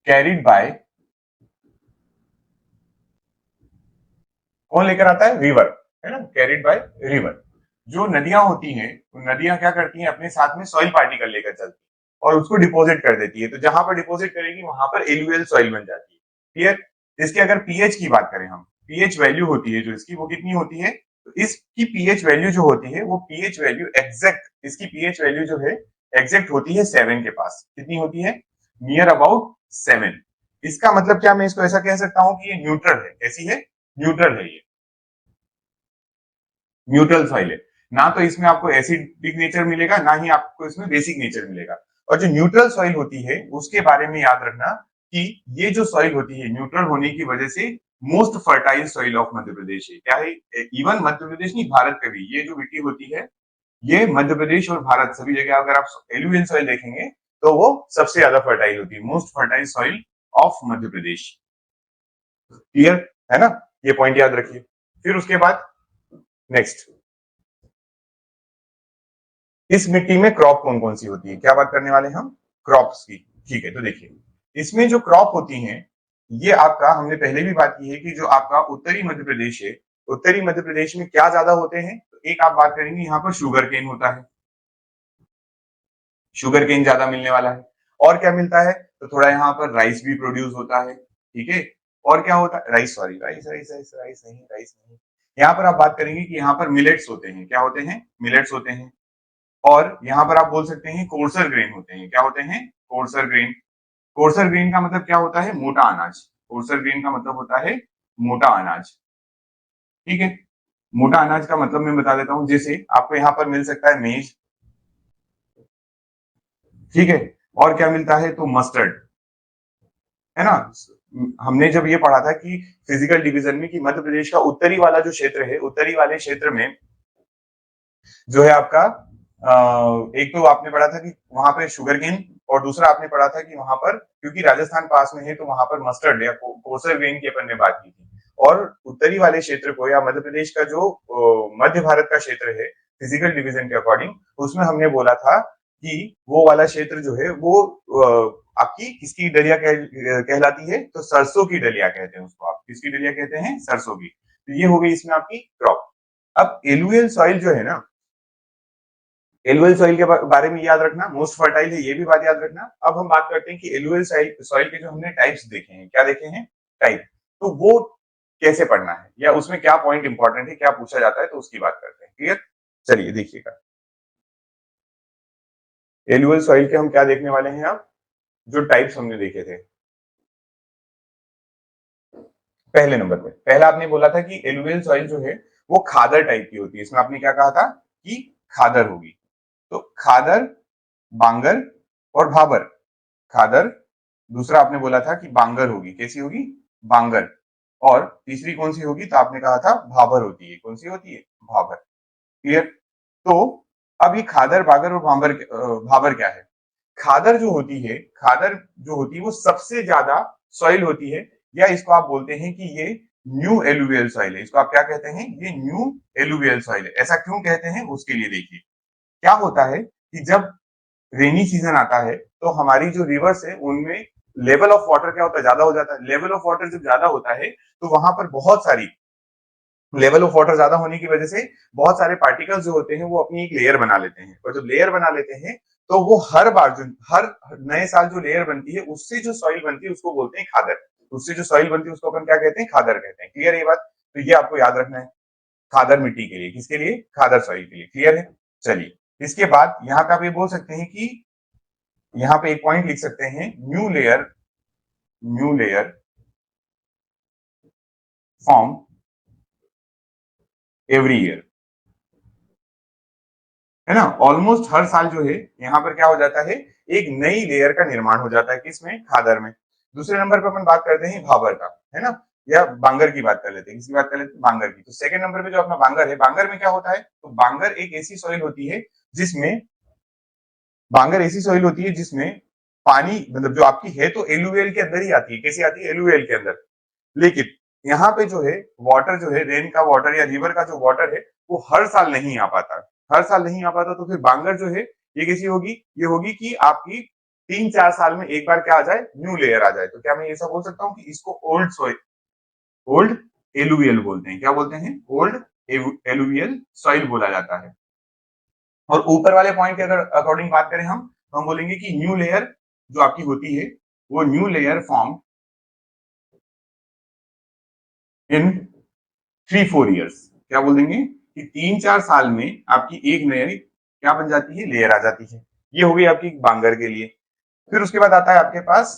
carried by, कौन लेकर आता है, रिवर, है ना, कैरिड बाय रिवर। जो नदियां होती हैं, नदियां क्या करती हैं, अपने साथ में सॉइल पार्टिकल लेकर चलती है और उसको डिपॉजिट कर देती है। तो जहां पर डिपॉजिट करेगी वहां पर एलुवियल सॉइल बन जाती है, क्लियर। इसके अगर पीएच की बात करें हम, पीएच वैल्यू होती है जो इसकी, वो कितनी होती है, तो इसकी पीएच वैल्यू जो होती है वो पीएच वैल्यू एग्जैक्ट, इसकी पीएच वैल्यू जो है एग्जैक्ट होती है 7 के पास। कितनी होती है, नियर अबाउट 7। इसका मतलब क्या, मैं इसको ऐसा कह सकता हूं कि ये न्यूट्रल है। कैसी है? न्यूट्रल है, ये न्यूट्रल सॉइल है। ना तो इसमें आपको एसिडिक नेचर मिलेगा, ना ही आपको इसमें बेसिक नेचर मिलेगा। और जो न्यूट्रल सॉइल होती है उसके बारे में याद रखना कि ये जो सॉइल होती है न्यूट्रल होने की वजह से most fertile soil of Madhya Pradesh है। क्या है? इवन मध्य प्रदेश नहीं, भारत का भी ये जो मिट्टी होती है, ये मध्य प्रदेश और भारत सभी जगह अगर आप एलुवियल सॉइल देखेंगे तो वो सबसे ज्यादा फर्टाइल होती है, most fertile soil of Madhya Pradesh. Clear है ना? ये पॉइंट याद रखिए। फिर उसके बाद नेक्स्ट, इस मिट्टी में क्रॉप कौन कौन सी होती है? क्या बात करने वाले हैं हम? क्रॉप्स की। ठीक है, तो देखिए इसमें जो क्रॉप होती हैं, ये आपका, हमने पहले भी बात की है कि जो आपका उत्तरी मध्य प्रदेश है, उत्तरी मध्य प्रदेश में क्या ज्यादा होते हैं? तो एक आप बात करेंगे, यहाँ पर शुगर केन होता है, शुगर केन ज्यादा मिलने वाला है। और क्या मिलता है? तो थोड़ा यहाँ पर राइस भी प्रोड्यूस होता है। ठीक है, और क्या होता है? Rice, sorry, rice rice rice rice नहीं, राइस नहीं। यहाँ पर आप बात करेंगे कि यहाँ पर मिलेट्स होते हैं। क्या होते हैं? मिलेट्स होते हैं। और यहाँ पर आप बोल सकते हैं कोर्सर ग्रेन होते हैं। क्या होते हैं? Courser grain. कोर्सर ग्रेन का मतलब क्या होता है? मोटा अनाज। कोर्सर ग्रेन का मतलब होता है मोटा अनाज। ठीक है, मोटा अनाज का मतलब मैं बता देता हूं, जैसे आपको यहाँ पर मिल सकता है मेज। ठीक है, और क्या मिलता है? तो मस्टर्ड, है ना? हमने जब ये पढ़ा था कि फिजिकल डिवीजन में कि मध्य प्रदेश का उत्तरी वाला जो क्षेत्र है, उत्तरी वाले क्षेत्र में जो है आपका एक तो आपने पढ़ा था कि वहां पे शुगर केन, और दूसरा आपने पढ़ा था कि वहां पर क्योंकि राजस्थान पास में है तो वहां पर मस्टर्ड या कोसर ग्रेन की अपन ने बात की थी। और उत्तरी वाले क्षेत्र को या मध्य प्रदेश का जो मध्य भारत का क्षेत्र है फिजिकल डिवीजन के अकॉर्डिंग, उसमें हमने बोला था कि वो वाला क्षेत्र जो है वो आपकी किसकी डलिया कहलाती है? तो सरसों की डलिया कहते हैं उसको। आप किसकी डलिया कहते हैं? सरसों की। तो ये हो गई इसमें आपकी क्रॉप। अब एलुवियल सॉइल जो है ना, एलुवियल सॉइल के बारे में याद रखना, मोस्ट फर्टाइल है, ये भी बात याद रखना। अब हम बात करते हैं कि एलुवियल सॉइल के जो हमने टाइप्स देखे हैं, क्या देखे हैं? टाइप। तो वो कैसे पढ़ना है या उसमें क्या पॉइंट इंपॉर्टेंट है, क्या पूछा जाता है, तो उसकी बात करते हैं। क्लियर? चलिए देखिएगा, एलुवियल सॉइल के हम क्या देखने वाले हैं अब, जो टाइप्स हमने देखे थे। पहले नंबर पे पहला आपने बोला था कि एलुवियल सॉइल जो है वो खादर टाइप की होती है। इसमें आपने क्या कहा था कि खादर होगी। तो खादर, बांगर और भाबर। खादर, दूसरा आपने बोला था कि बांगर होगी। कैसी होगी? बांगर। और तीसरी कौन सी होगी? तो आपने कहा था भाबर होती है। कौन सी होती है? भाबर। क्लियर? तो अब ये खादर, बागर और भाबर क्या है? खादर जो होती है, खादर जो होती है वो सबसे ज्यादा सॉइल होती है, या इसको आप बोलते हैं कि ये न्यू एलुवियल सॉइल है। इसको आप क्या कहते हैं? ये न्यू एलुवियल सॉइल है। ऐसा क्यों कहते हैं? उसके लिए देखिए क्या होता है कि जब रेनी सीजन आता है तो हमारी जो रिवर्स है उनमें लेवल ऑफ वाटर क्या होता है? ज्यादा हो जाता है। लेवल ऑफ वाटर जब ज्यादा होता है तो वहां पर बहुत सारी, लेवल ऑफ वाटर ज्यादा होने की वजह से बहुत सारे पार्टिकल्स जो होते हैं वो अपनी एक लेयर बना लेते हैं, और जब लेयर बना लेते हैं तो वो हर बार जो हर नए साल जो लेयर बनती है उससे जो सॉइल बनती है उसको बोलते हैं खादर। उससे जो सॉइल बनती है उसको अपन क्या कहते हैं? खादर कहते हैं। क्लियर है ये बात? तो ये आपको याद रखना है, खादर मिट्टी के लिए। किसके लिए? खादर सॉइल के लिए। क्लियर है? चलिए, इसके बाद यहाँ पे आप ये बोल सकते हैं कि यहाँ पे एक पॉइंट लिख सकते हैं, new layer, new layer form every year, है ना? ऑलमोस्ट हर साल जो है यहाँ पर क्या हो जाता है? एक नई लेयर का निर्माण हो जाता है। किसमें? खादर में। दूसरे नंबर पर अपन बात करते हैं भाबर का, है ना? या बांगर की बात कर लेते हैं। किसकी बात कर लेते हैं? बांगर की। तो सेकंड नंबर पे जो अपना बांगर है, बांगर में क्या होता है? तो बांगर एक ऐसी सॉइल होती है जिसमें, बांगर ऐसी सॉइल होती है जिसमें पानी, मतलब जो आपकी है तो एलुवियल के अंदर ही आती है। कैसी आती है? एलुवियल के अंदर। लेकिन यहाँ पे जो है वाटर जो है, रेन का वाटर या रिवर का जो वाटर है वो हर साल नहीं आ पाता। हर साल नहीं आ पाता तो फिर बांगर जो है ये कैसी होगी? ये होगी कि आपकी 3-4 साल में एक बार क्या आ जाए? न्यू लेयर आ जाए। तो क्या मैं ऐसा बोल सकता हूँ कि इसको ओल्ड सॉइल, ओल्ड एलुवियल बोलते हैं। क्या बोलते हैं? ओल्ड एलुवियल सॉइल बोला जाता है। और ऊपर वाले पॉइंट के अगर अकॉर्डिंग बात करें हम, तो हम बोलेंगे कि न्यू लेयर जो आपकी होती है वो new layer form in 3-4 years. क्या बोल देंगे कि 3-4 साल में आपकी एक नई क्या बन जाती है? लेयर आ जाती है। ये हो गई आपकी बांगर के लिए। फिर उसके बाद आता है आपके पास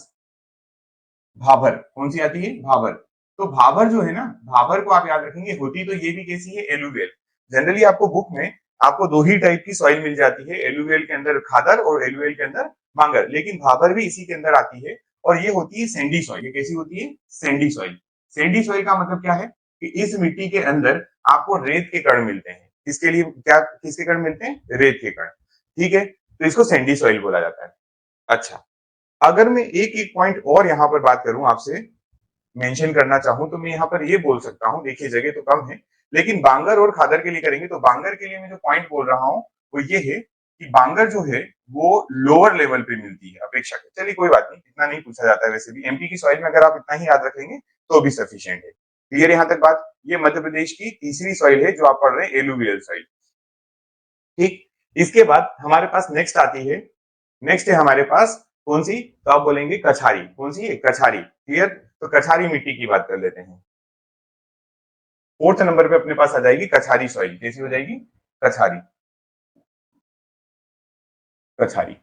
भाबर। कौन सी आती है? भाबर। तो भाबर जो है ना, भाबर को आप याद रखेंगे, होती तो ये भी कैसी है? एलुवियल। जनरली आपको बुक में आपको दो ही टाइप की सॉइल मिल जाती है, एलुवियल के अंदर खादर और एलुवियल के अंदर बांगर, लेकिन भाबर भी इसी के अंदर आती है और ये होती है सैंडी सॉइल। ये कैसी होती है? Sandy soil. सैंडी सॉइल का मतलब क्या है कि इस मिट्टी के अंदर आपको रेत के कण मिलते हैं। किसके लिए क्या, किसके कण मिलते हैं? रेत के कण। ठीक है, तो इसको सैंडी सॉइल बोला जाता है। अच्छा, अगर मैं एक एक पॉइंट और यहाँ पर बात करूं, आपसे मेंशन करना चाहूं, तो मैं यहाँ पर ये बोल सकता हूं, देखिए जगह तो कम है, लेकिन बांगर और खादर के लिए करेंगे। तो बांगर के लिए मैं जो पॉइंट बोल रहा हूं वो ये है कि बांगर जो है वो लोअर लेवल पे मिलती है अपेक्षा के। चलिए कोई बात नहीं, इतना नहीं पूछा जाता है वैसे भी। एमपी की सॉइल में अगर आप इतना ही याद रखेंगे तो भी सफिशियंट है। क्लियर यहां तक बात? ये मध्य प्रदेश की तीसरी सॉइल है जो आप पढ़ रहे हैं, एलुवियल सॉइल। ठीक, इसके बाद हमारे पास नेक्स्ट आती है, नेक्स्ट है हमारे पास कौन सी? तो आप बोलेंगे कछारी। कौन सी है? कछारी। क्लियर? तो कछारी मिट्टी की बात कर लेते हैं। फोर्थ नंबर पे अपने पास आ जाएगी कछारी सॉइल। कैसी हो जाएगी? कछारी। कछारी।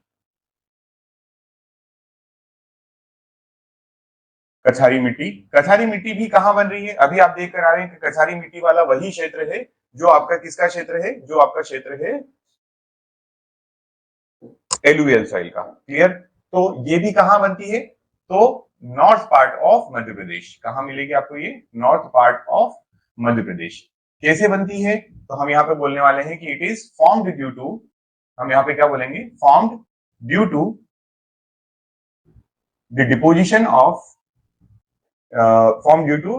कछारी मिट्टी। कछारी मिट्टी भी कहां बन रही है? अभी आप देख कर आ रहे हैं कि कछारी मिट्टी वाला वही क्षेत्र है जो आपका किसका क्षेत्र है? जो आपका क्षेत्र है एलुवियल सॉइल का। क्लियर? तो ये भी कहां बनती है? तो north part of Madhya Pradesh. कहां मिलेगी आपको ये? North part of Madhya Pradesh. कैसे बनती है? तो हम यहाँ पे बोलने वाले हैं कि it is formed due to, हम यहाँ पे क्या बोलेंगे? Formed due to the deposition of, form due to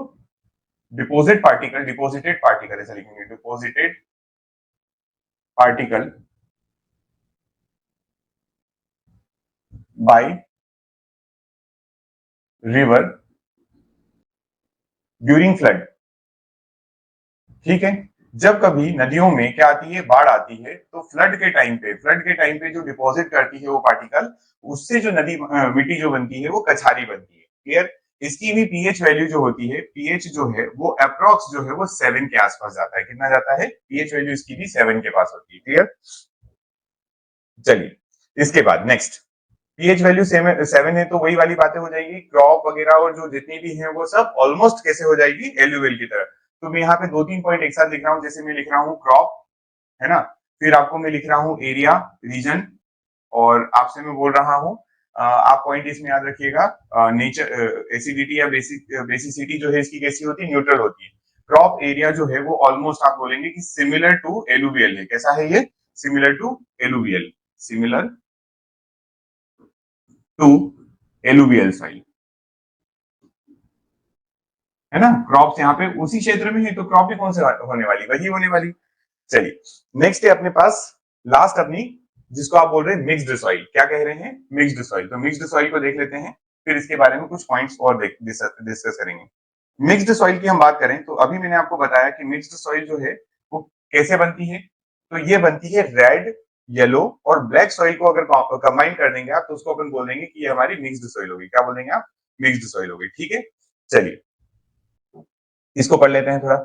deposit particle, deposited particle ऐसा लिखेंगे, deposited particle by river during flood. ठीक है, जब कभी नदियों में क्या आती है? बाढ़ आती है, तो फ्लड के टाइम पे, फ्लड के टाइम पे जो डिपॉजिट करती है वो पार्टिकल, उससे जो नदी मिट्टी जो बनती है वो कछारी बनती है। क्लियर? इसकी भी पीएच वैल्यू जो होती है, पीएच जो है वो अप्रोक्स जो है वो 7 के आसपास जाता है। कितना जाता है? पीएच वैल्यू इसकी भी 7 के पास होती है। क्लियर? चलिए, इसके बाद नेक्स्ट, पीएच वैल्यू 7 है तो वही वाली बातें हो जाएगी, क्रॉप वगैरह और जो जितनी भी है वो सब ऑलमोस्ट कैसे हो जाएगी? एल्यूवेल की तरह। तो मैं यहाँ पे दो तीन पॉइंट एक साथ लिख रहा हूँ, जैसे मैं लिख रहा हूँ क्रॉप, है ना, फिर आपको मैं लिख रहा हूँ एरिया, रीजन, और आपसे मैं बोल रहा हूँ आप पॉइंट इसमें याद रखिएगा, नेचर एसिडिटी या बेसिसिटी जो है इसकी कैसी होती है? न्यूट्रल होती है। क्रॉप एरिया जो है वो ऑलमोस्ट आप बोलेंगे कि सिमिलर टू एलुवियल है। कैसा है ये? Similar to alluvial, similar to alluvial soil, है ना। क्रॉप्स यहाँ पे उसी क्षेत्र में है, तो क्रॉप भी कौन से होने वाली? वही होने वाली। चलिए, नेक्स्ट है अपने पास लास्ट अपनी, जिसको आप बोल रहे हैं मिक्स्ड सॉइल। क्या कह रहे हैं? Mixed soil. तो मिक्स्ड सॉइल को देख लेते हैं, फिर इसके बारे में कुछ पॉइंट्स और डिस्कस करेंगे। मिक्स्ड सॉइल की हम बात करें तो अभी मैंने आपको बताया कि मिक्स्ड सॉइल जो है वो कैसे बनती है। तो ये बनती है रेड, येलो और ब्लैक सॉइल को अगर कंबाइन कर देंगे आप, तो उसको अपन बोल देंगे कि ये हमारी मिक्स्ड सॉइल होगी। क्या बोलेंगे आप? मिक्स्ड सॉइल होगी। ठीक है, चलिए इसको पढ़ लेते हैं थोड़ा।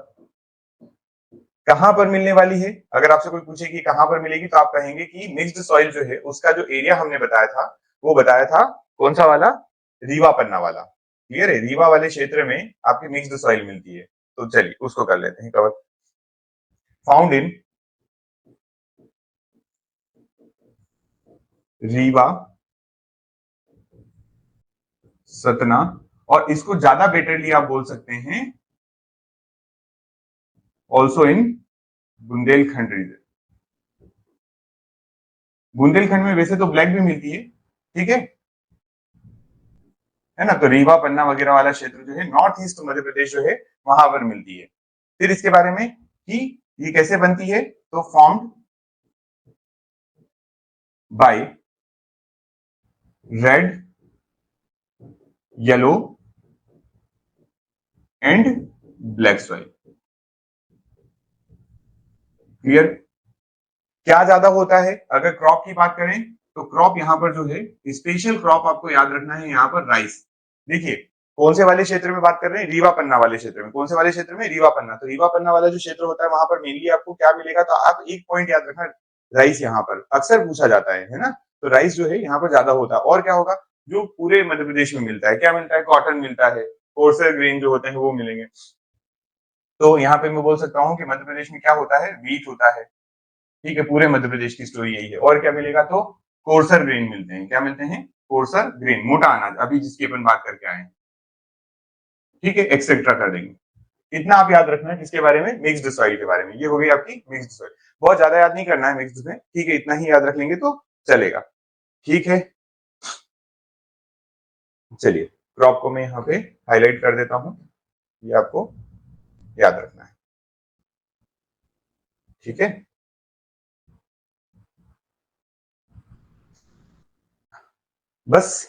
कहां पर मिलने वाली है? अगर आपसे कोई पूछे कि कहां पर मिलेगी, तो आप कहेंगे कि मिक्स्ड सॉइल जो है उसका जो एरिया हमने बताया था वो बताया था कौन सा वाला? रीवा पन्ना वाला। क्लियर है? रीवा वाले क्षेत्र में आपकी मिक्स्ड सॉइल मिलती है। तो चलिए उसको कर लेते हैं cover. Found in Rewa, Satna, और इसको ज्यादा बेटरली आप बोल सकते हैं also in Bundelkhand region. Bundelkhand में वैसे तो ब्लैक भी मिलती है, ठीक है ना। तो रीवा पन्ना वगैरह वाला क्षेत्र जो है नॉर्थ ईस्ट मध्य प्रदेश जो है वहां पर मिलती है। फिर इसके बारे में कि ये कैसे बनती है, तो formed by red, yellow and black soil. Clear? क्या ज्यादा होता है अगर क्रॉप की बात करें, तो क्रॉप यहाँ पर जो है स्पेशल क्रॉप आपको याद रखना है यहाँ पर राइस। देखिए कौन से वाले क्षेत्र में बात कर रहे हैं? रीवा पन्ना वाले क्षेत्र में। कौन से वाले क्षेत्र में? रीवा पन्ना। तो रीवा पन्ना वाला जो क्षेत्र होता है वहां पर मेनली आपको क्या मिलेगा? तो आप एक पॉइंट याद रखना, राइस यहाँ पर अक्सर पूछा जाता है ना। तो राइस जो है यहाँ पर ज्यादा होता है। और क्या होगा, जो पूरे मध्य प्रदेश में मिलता है, क्या मिलता है, कॉटन मिलता है, कोर्सर ग्रेन जो होते हैं वो मिलेंगे। तो यहाँ पे मैं बोल सकता हूँ कि मध्य प्रदेश में क्या होता है, वीट होता है। ठीक है, पूरे मध्य प्रदेश की स्टोरी यही है। और क्या मिलेगा, तो कोर्सर ग्रेन मिलते हैं। क्या मिलते हैं, कोर्सर ग्रेन, मोटा अनाज, अभी जिसकी अपन बात करके आए हैं। ठीक है, एक्सेट्रा कर देंगे। इतना आप याद रखना है किसके बारे में, मिक्स्ड सॉइल के बारे में। ये हो गई आपकी मिक्स्ड सॉइल। बहुत ज्यादा याद नहीं करना है मिक्स्ड में, ठीक है, इतना ही याद रख लेंगे तो चलेगा। ठीक है, चलिए क्रॉप को मैं यहाँ पे हाईलाइट कर देता हूं, ये आपको याद रखना है। ठीक है, बस।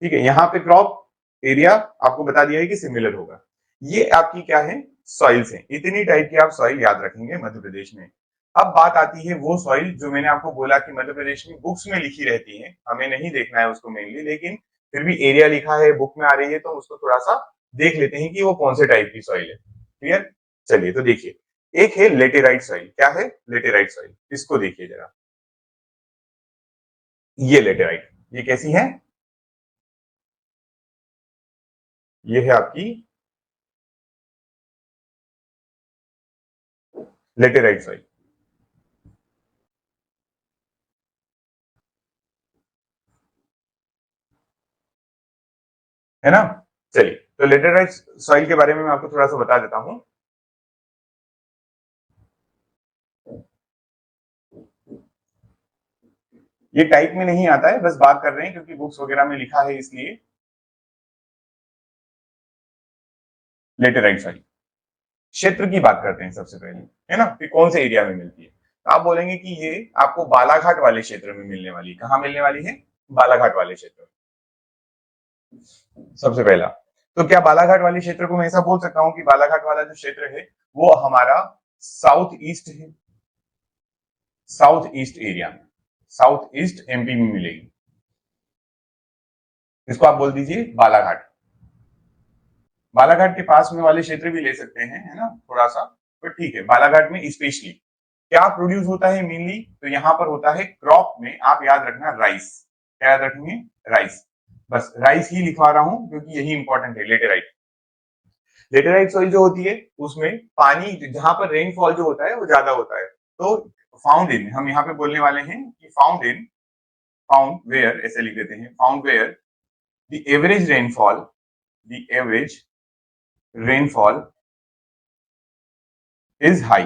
ठीक है, यहाँ पे क्रॉप एरिया आपको बता दिया है कि सिमिलर होगा। ये आपकी क्या है, सॉइल्स हैं। इतनी टाइप की आप सॉइल याद रखेंगे मध्य प्रदेश में। अब बात आती है वो सॉइल जो मैंने आपको बोला कि मध्य प्रदेश में बुक्स में लिखी रहती है, हमें नहीं देखना है उसको मेनली, लेकिन फिर भी एरिया लिखा है, बुक में आ रही है, तो उसको थोड़ा सा देख लेते हैं कि वो कौन से टाइप की सॉइल है। क्लियर, चलिए तो देखिए, एक है लेटेराइट सॉइल। क्या है, लेटेराइट सॉइल, इसको देखिए जरा। ये लेटेराइट, ये कैसी है, ये है आपकी लेटेराइट सॉइल, है ना। चलिए, तो लेटेराइट सॉइल के बारे में मैं आपको थोड़ा सा बता देता हूं। ये टाइप में नहीं आता है, बस बात कर रहे हैं क्योंकि बुक्स वगैरह में लिखा है इसलिए। लेटेराइट सॉइल क्षेत्र की बात करते हैं सबसे पहले, है ना, कि कौन से एरिया में मिलती है। तो आप बोलेंगे कि ये आपको बालाघाट वाले क्षेत्र में मिलने वाली है। कहाँ मिलने वाली है, बालाघाट वाले क्षेत्र में सबसे पहला। तो क्या बालाघाट वाले क्षेत्र को मैं ऐसा बोल सकता हूँ कि बालाघाट वाला जो क्षेत्र है वो हमारा साउथ ईस्ट है, साउथ ईस्ट एरिया में, साउथ ईस्ट एमपी में मिलेगी। इसको आप बोल दीजिए बालाघाट। बालाघाट के पास में वाले क्षेत्र भी ले सकते हैं, है ना, थोड़ा सा, पर ठीक है। बालाघाट में स्पेशली क्या प्रोड्यूस होता है मेनली, तो यहाँ पर होता है क्रॉप में, आप याद रखना राइस। क्या याद रखेंगे, राइस। बस राइस ही लिखवा रहा हूं क्योंकि यही इंपॉर्टेंट है। लेटेराइट, लेटेराइट सॉइल जो होती है उसमें पानी, जहां पर रेनफॉल जो होता है वो ज्यादा होता है। तो फाउंड इन, हम यहाँ पे बोलने वाले हैं कि फाउंड इन, फाउंड वेयर, ऐसे लिख देते हैं, found where the average rainfall, the average rainfall is high.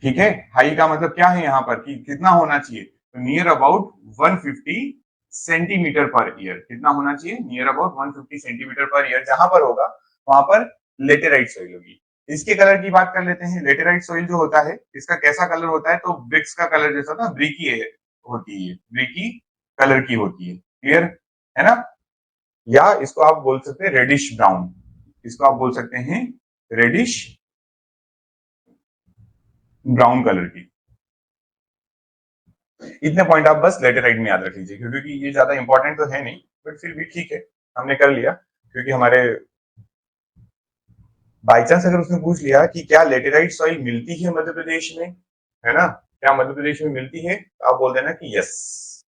ठीक है, हाई का मतलब क्या है यहाँ पर कि कितना होना चाहिए, तो near about 150 centimetre per year. कितना होना चाहिए, near about 150 centimetre per year. जहां पर होगा वहां पर लेटेराइट सॉइल होगी। इसके कलर की बात कर लेते हैं। लेटेराइट सॉइल जो होता है इसका कैसा कलर होता है, तो ब्रिक्स का कलर जैसा ना, ब्रिकी है, होती है, ब्रिकी कलर की होती है। क्लियर है ना, या इसको आप बोल सकते हैं रेडिश ब्राउन, इसको आप बोल सकते हैं रेडिश ब्राउन कलर की। इतने पॉइंट आप बस लेटेराइट में याद रख लीजिए, क्योंकि ये ज्यादा इंपॉर्टेंट तो है नहीं, बट फिर भी ठीक है, हमने कर लिया। क्योंकि हमारे बाई चांस अगर उसने पूछ लिया कि क्या लेटेराइट सॉइल मिलती है मध्य प्रदेश में, है ना, क्या मध्य प्रदेश में मिलती है, तो आप बोल देना कि यस,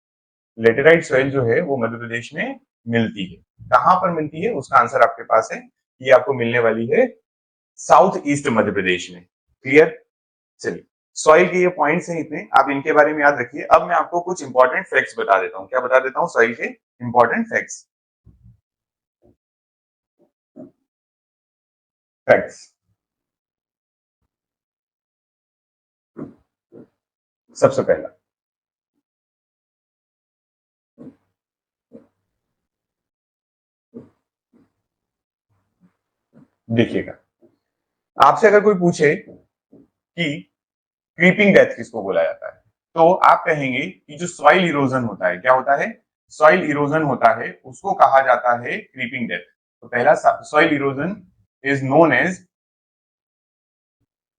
लेटेराइट सॉइल जो है वो मध्य प्रदेश में मिलती है। कहां पर मिलती है, उसका आंसर आपके पास है, ये आपको मिलने वाली है साउथ ईस्ट मध्य प्रदेश में। क्लियर, चलिए, सॉइल के ये पॉइंट्स हैं इतने, आप इनके बारे में याद रखिए। अब मैं आपको कुछ इंपॉर्टेंट फैक्ट्स बता देता हूं। क्या बता देता हूं, सॉइल के इंपॉर्टेंट फैक्ट्स। फैक्ट्स, सबसे पहला देखिएगा, आपसे अगर कोई पूछे कि क्रीपिंग डेथ किसको बोला जाता है, तो आप कहेंगे कि जो सॉइल इरोजन होता है, क्या होता है, सॉइल इरोजन होता है, उसको कहा जाता है क्रीपिंग डेथ। तो पहला, soil erosion is known as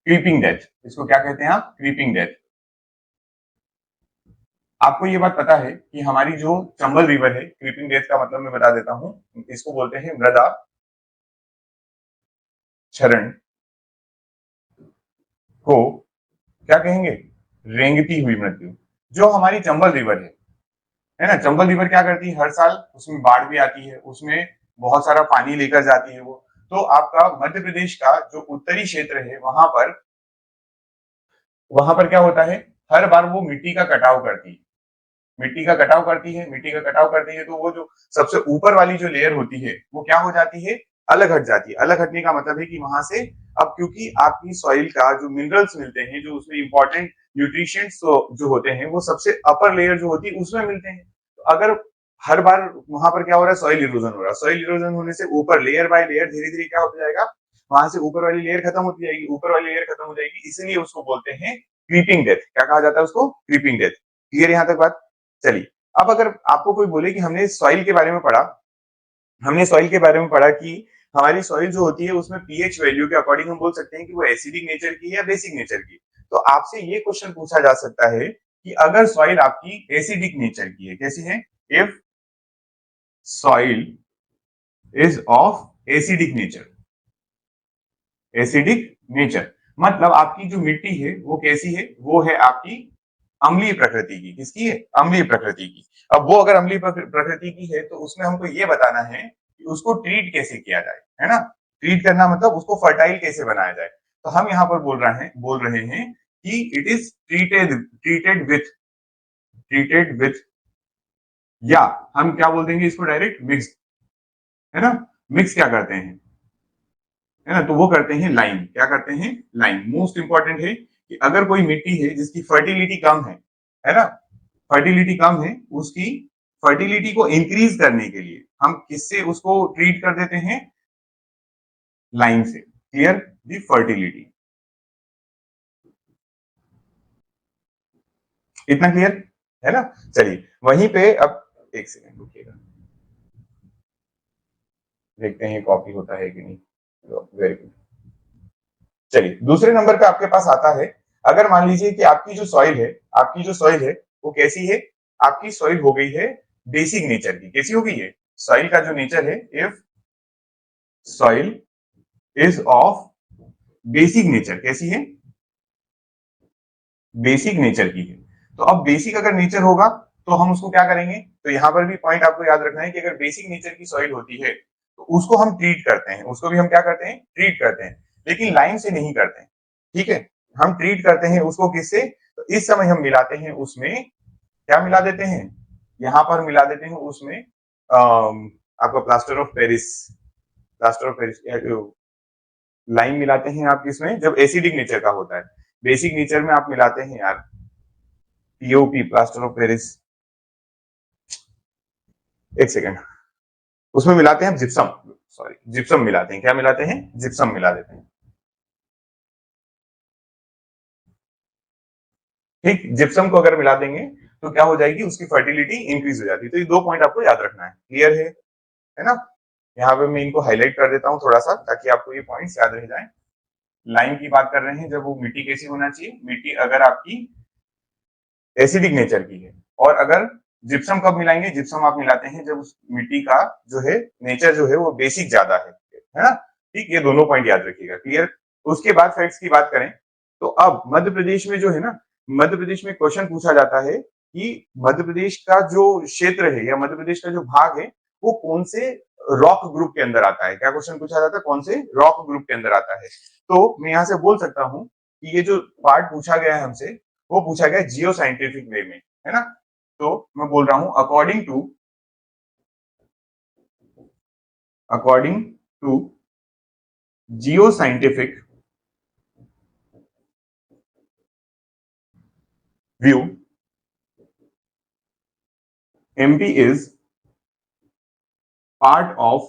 creeping death. इसको क्या कहते हैं आप, क्रीपिंग डेथ। आपको ये बात पता है कि हमारी जो चंबल रिवर है, क्रीपिंग डेथ का मतलब मैं बता देता हूं, इसको बोलते हैं मृदा क्षरण को क्या कहेंगे, रेंगती हुई मृत्यु। जो हमारी चंबल रिवर है ना, चंबल रिवर क्या करती है, हर साल उसमें बाढ़ भी आती है, उसमें बहुत सारा पानी लेकर जाती है वो। तो आपका मध्य प्रदेश का जो उत्तरी क्षेत्र है वहां पर क्या होता है, हर बार वो मिट्टी का कटाव करती है, मिट्टी का कटाव करती है, मिट्टी का कटाव करती है, तो वो जो सबसे ऊपर वाली जो लेयर होती है वो क्या हो जाती है, अलग हट जाती है। अलग हटने का मतलब है कि वहां से अब क्योंकि आपकी सॉइल का जो मिनरल्स मिलते हैं, जो उसमें इंपॉर्टेंट न्यूट्रिशंस जो होते हैं वो सबसे अपर लेयर जो होती है उसमें मिलते हैं। तो अगर हर बार वहां पर क्या हो रहा है, सॉइल इरोजन हो रहा है, सॉइल इरोजन होने से ऊपर लेयर बाय लेयर धीरे धीरे क्या होता जाएगा, वहां से ऊपर वाली लेयर खत्म होती जाएगी, ऊपर वाली लेयर खत्म हो जाएगी, इसलिए उसको बोलते हैं क्रीपिंग डेथ। क्या कहा जाता है उसको, क्रीपिंग डेथ। क्लियर यहां तक बात। चलिए, अब अगर आपको कोई बोले कि हमने सॉइल के बारे में पढ़ा, हमने सॉइल के बारे में पढ़ा कि हमारी सॉइल जो होती है उसमें पीएच वैल्यू के अकॉर्डिंग हम बोल सकते हैं कि वो एसिडिक नेचर की है या बेसिक नेचर की। तो आपसे ये क्वेश्चन पूछा जा सकता है कि अगर सॉइल आपकी एसिडिक नेचर की है, कैसी है, if soil is of acidic nature, acidic nature मतलब आपकी जो मिट्टी है वो कैसी है, वो है आपकी अम्लीय प्रकृति की। किसकी है, अम्लीय प्रकृति की। अब वो अगर अम्लीय प्रकृति की है तो उसमें हमको ये बताना है कि उसको ट्रीट कैसे किया जाए, है ना। ट्रीट करना मतलब उसको फर्टाइल कैसे बनाया जाए। तो हम यहाँ पर बोल रहे हैं कि इट इज ट्रीटेड विथ या हम क्या बोल देंगे इसको, डायरेक्ट मिक्स, है ना। मिक्स क्या करते हैं, है ना, तो वो करते हैं लाइम। क्या करते हैं, लाइम। मोस्ट इंपॉर्टेंट है कि अगर कोई मिट्टी है जिसकी फर्टिलिटी कम है ना, फर्टिलिटी कम है, उसकी फर्टिलिटी को इंक्रीज करने के लिए हम किससे उसको ट्रीट कर देते हैं, लाइम से। क्लियर, दी फर्टिलिटी। इतना क्लियर है ना। चलिए वहीं पे अब एक सेकंड रुकिएगा, देखते हैं कॉपी होता है कि नहीं। Very good. चलिए दूसरे नंबर पे आपके पास आता है, अगर मान लीजिए कि आपकी जो सॉइल है वो कैसी है, आपकी सॉइल हो गई है बेसिक नेचर की। कैसी हो गई है, सॉइल का जो नेचर है, if soil is of basic nature, कैसी है, बेसिक नेचर की है। तो अब बेसिक अगर नेचर होगा तो हम उसको क्या करेंगे, तो यहां पर भी पॉइंट आपको याद रखना है कि अगर बेसिक नेचर की सॉइल होती है तो उसको हम ट्रीट करते हैं, उसको भी हम क्या करते हैं, ट्रीट करते हैं, लेकिन लाइम से नहीं करते हैं। ठीक है, हम ट्रीट करते हैं उसको किससे, तो इस समय हम मिलाते हैं उसमें, क्या मिला देते हैं, यहां पर मिला देते हैं उसमें आपका प्लास्टर ऑफ पेरिस लाइम मिलाते हैं आप किसमें, जब एसिडिक नेचर का होता है। बेसिक नेचर में आप मिलाते हैं यार पीओपी, प्लास्टर ऑफ पेरिस, एक सेकेंड, उसमें मिलाते हैं जिप्सम, सॉरी जिप्सम मिलाते हैं। क्या मिलाते हैं, जिप्सम मिला देते हैं। ठीक, जिप्सम को अगर मिला देंगे तो क्या हो जाएगी, उसकी फर्टिलिटी इंक्रीज हो जाती है। तो ये दो पॉइंट आपको याद रखना है। क्लियर है ना। यहाँ पे मैं इनको हाईलाइट कर देता हूँ थोड़ा सा ताकि आपको ये पॉइंट्स याद रह जाए। लाइम की बात कर रहे हैं, जब वो मिट्टी कैसी होना चाहिए, मिट्टी अगर आपकी एसिडिक नेचर की है। और अगर जिप्सम कब मिलाएंगे, जिप्सम आप मिलाते हैं जब उस मिट्टी का जो है नेचर जो है वो बेसिक ज्यादा है ना। ठीक, ये दोनों पॉइंट याद रखिएगा। क्लियर। उसके बाद फैक्ट्स की बात करें तो अब मध्य प्रदेश में जो है ना, मध्य प्रदेश में क्वेश्चन पूछा जाता है कि मध्य प्रदेश का जो क्षेत्र है या मध्य प्रदेश का जो भाग है वो कौन से रॉक ग्रुप के अंदर आता है। क्या क्वेश्चन पूछा जाता है, कौन से रॉक ग्रुप के अंदर आता है। तो मैं यहां से बोल सकता हूं कि ये जो पार्ट पूछा गया है हमसे वो पूछा गया जियो साइंटिफिक वे में, है ना। तो मैं बोल रहा हूं according to geo scientific view, MP is part of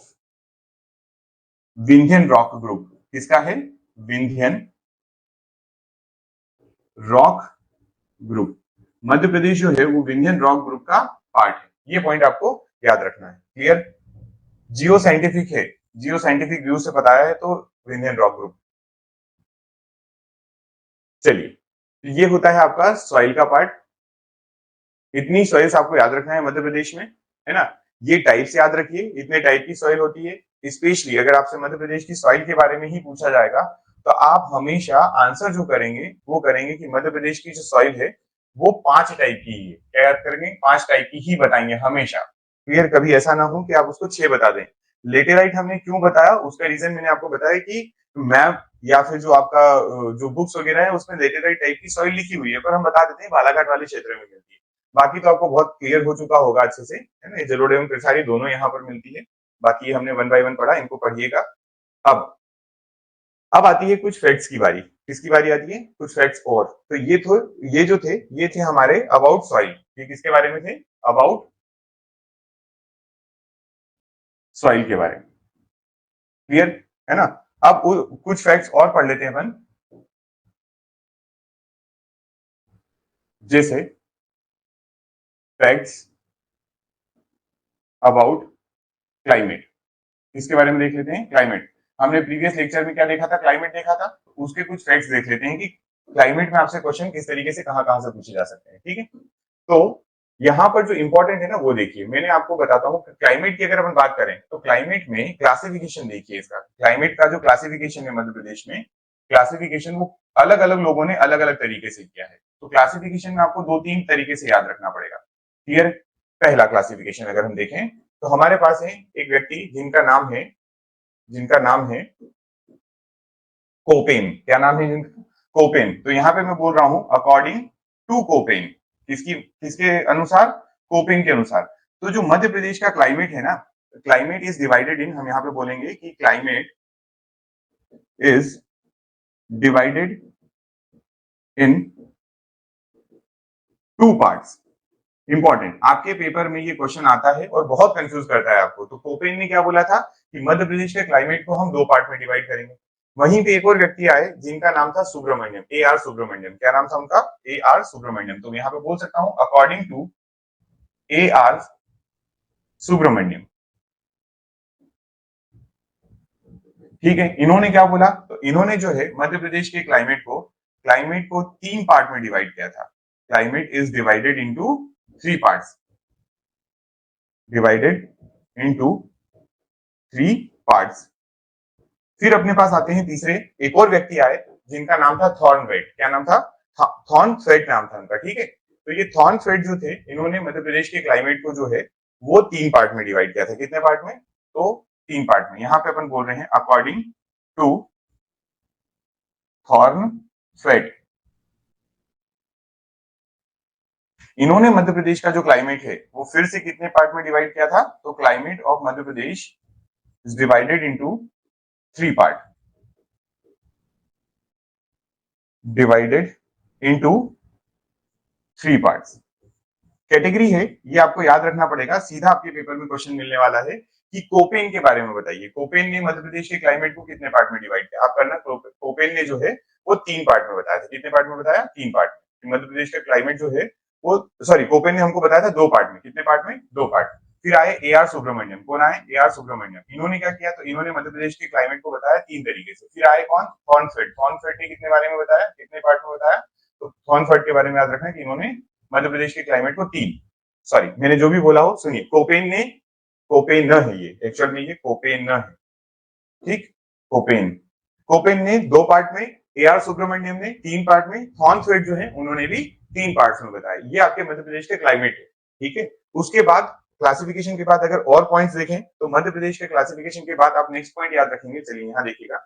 Vindhyan rock group. किसका है, विंध्यन रॉक ग्रुप। मध्य प्रदेश जो है वो विंध्यन रॉक ग्रुप का पार्ट है। ये पॉइंट आपको याद रखना है। क्लियर। जियो साइंटिफिक है, जियो साइंटिफिक व्यू से बताया है तो विंध्यन रॉक ग्रुप। चलिए ये होता है आपका सॉइल का पार्ट। इतनी सॉइल्स आपको याद रखना है मध्य प्रदेश में, है ना। ये टाइप्स याद रखिए, इतने टाइप की सॉइल होती है। स्पेशली अगर आपसे मध्य प्रदेश की सॉइल के बारे में ही पूछा जाएगा तो आप हमेशा आंसर जो करेंगे वो करेंगे कि मध्य प्रदेश की जो सॉइल है वो 5 टाइप की ही है। क्या याद करेंगे? 5 टाइप की ही बताएंगे हमेशा। क्लियर? कभी ऐसा ना हो कि आप उसको 6 बता दें। लेटेराइट हमने क्यों बताया, उसका रीजन मैंने आपको बताया कि मैप या फिर जो आपका जो बुक्स वगैरह है उसमें लेटेराइट टाइप की सॉइल लिखी हुई है, पर हम बता देते हैं बालाघाट वाले क्षेत्र में मिलती है। बाकी तो आपको बहुत क्लियर हो चुका होगा अच्छे से, है ना? जलोढ़ एवं कृषारी दोनों यहाँ पर मिलती है। बाकी हमने 1 बाय 1 पढ़ा, इनको पढ़िएगा। अब अब आती है कुछ फैक्ट्स की बारी। किसकी बारी आती है? कुछ फैक्ट्स। और तो ये जो थे ये थे हमारे अबाउट सॉइल। ये किसके बारे में थे? अबाउट सॉइल के बारे में। क्लियर है ना? अब कुछ फैक्ट्स और पढ़ लेते हैं अपन, जैसे फैक्ट्स अबाउट क्लाइमेट। इसके बारे में देख लेते हैं। क्लाइमेट, हमने प्रीवियस लेक्चर में क्या देखा था? क्लाइमेट देखा था। उसके कुछ फैक्ट्स देख लेते हैं कि क्लाइमेट में आपसे क्वेश्चन किस तरीके से कहां कहां से पूछे जा सकते हैं। ठीक है, तो यहाँ पर जो इंपॉर्टेंट है ना वो देखिए, मैंने आपको बताता हूँ क्लाइमेट की अगर अपन बात करें तो क्लाइमेट में क्लासिफिकेशन देखिए। इसका क्लाइमेट का जो क्लासिफिकेशन है मध्य प्रदेश में, क्लासिफिकेशन वो अलग अलग लोगों ने अलग अलग तरीके से किया है। तो क्लासिफिकेशन में आपको 2-3 तरीके से याद रखना पड़ेगा। क्लियर? पहला क्लासिफिकेशन अगर हम देखें तो हमारे पास है एक व्यक्ति जिनका नाम है कोपेन। क्या नाम है जिनका? कोपेन। तो यहाँ पे मैं बोल रहा हूं अकॉर्डिंग टू कोपेन। किसके अनुसार? कोपेन के अनुसार। तो जो मध्य प्रदेश का क्लाइमेट है ना, क्लाइमेट इज डिवाइडेड इन, हम यहाँ पे बोलेंगे कि climate is divided in 2 parts. Important, आपके पेपर में ये क्वेश्चन आता है और बहुत कंफ्यूज करता है आपको। तो कोपेन ने क्या बोला था कि मध्य प्रदेश के क्लाइमेट को हम 2 पार्ट में डिवाइड करेंगे। वहीं पे एक और व्यक्ति आए जिनका नाम था सुब्रमण्यम, ए आर सुब्रमण्यम। क्या नाम था उनका? A R Subramaniam. तो यहाँ पे बोल सकता हूं according to A R Subramaniam. ठीक है, इन्होंने क्या बोला? तो इन्होंने जो है मध्य प्रदेश के क्लाइमेट को 3 पार्ट में डिवाइड किया था। Climate is divided into 3 parts, divided into 3 parts. फिर अपने पास आते हैं तीसरे, एक और व्यक्ति आए जिनका नाम था थॉर्नवेट। क्या नाम था? थॉर्नफेट नाम था उनका। ठीक है, तो ये थॉर्नफेट जो थे, इन्होंने मध्य प्रदेश के क्लाइमेट को जो है वो 3 पार्ट में डिवाइड किया था। कितने पार्ट में? तो 3 पार्ट में। यहाँ पे अपन बोल रहे हैं अकॉर्डिंग टू थॉर्नफेट। इन्होंने मध्य प्रदेश का जो क्लाइमेट है वो फिर से कितने पार्ट में डिवाइड किया था? तो climate of Madhya Pradesh is divided into 3 part, divided into 3 parts. Category है, ये आपको याद रखना पड़ेगा। सीधा आपके पेपर में क्वेश्चन मिलने वाला है कि कोपेन के बारे में बताइए। कोपेन ने मध्य प्रदेश के क्लाइमेट को कितने पार्ट में डिवाइड किया? आप करना, कोपेन ने जो है वो 3 पार्ट में बताया था। कितने पार्ट में बताया? 3 पार्ट में। मध्य प्रदेश का क्लाइमेट जो है वो, सॉरी, कोपेन ने हमको बताया था 2 पार्ट में। कितने पार्ट में? 2 पार्ट। फिर आए ए आर सुब्रमण्यम। कौन आए? A R Subramaniam. इन्होंने क्या किया? तो इन्होंने मध्य प्रदेश के क्लाइमेट को बताया 3 तरीके से। फिर आए कौन? थॉर्नफेट। थॉर्नफेट ने कितने बारे में बताया? कितने पार्ट में बताया? तो थॉर्नफेट के बारे में याद रखना कि इन्होंने मध्य प्रदेश के क्लाइमेट को 3, सॉरी मैंने जो भी बोला हो सुनिए, कोपेन न है ये, एक्चुअल में ये कोपेन न है। ठीक, कोपेन कोपेन ने 2 पार्ट में, ए आर सुब्रमण्यम ने 3 पार्ट में, थॉर्नफेट जो है उन्होंने भी 3 पार्ट्स में बताया। ये आपके मध्य प्रदेश के क्लाइमेट है। ठीक है, उसके बाद क्लासिफिकेशन के बाद अगर और पॉइंट्स देखें तो मध्य प्रदेश के क्लासिफिकेशन के बाद आप नेक्स्ट पॉइंट याद रखेंगे। चलिए यहाँ देखिएगा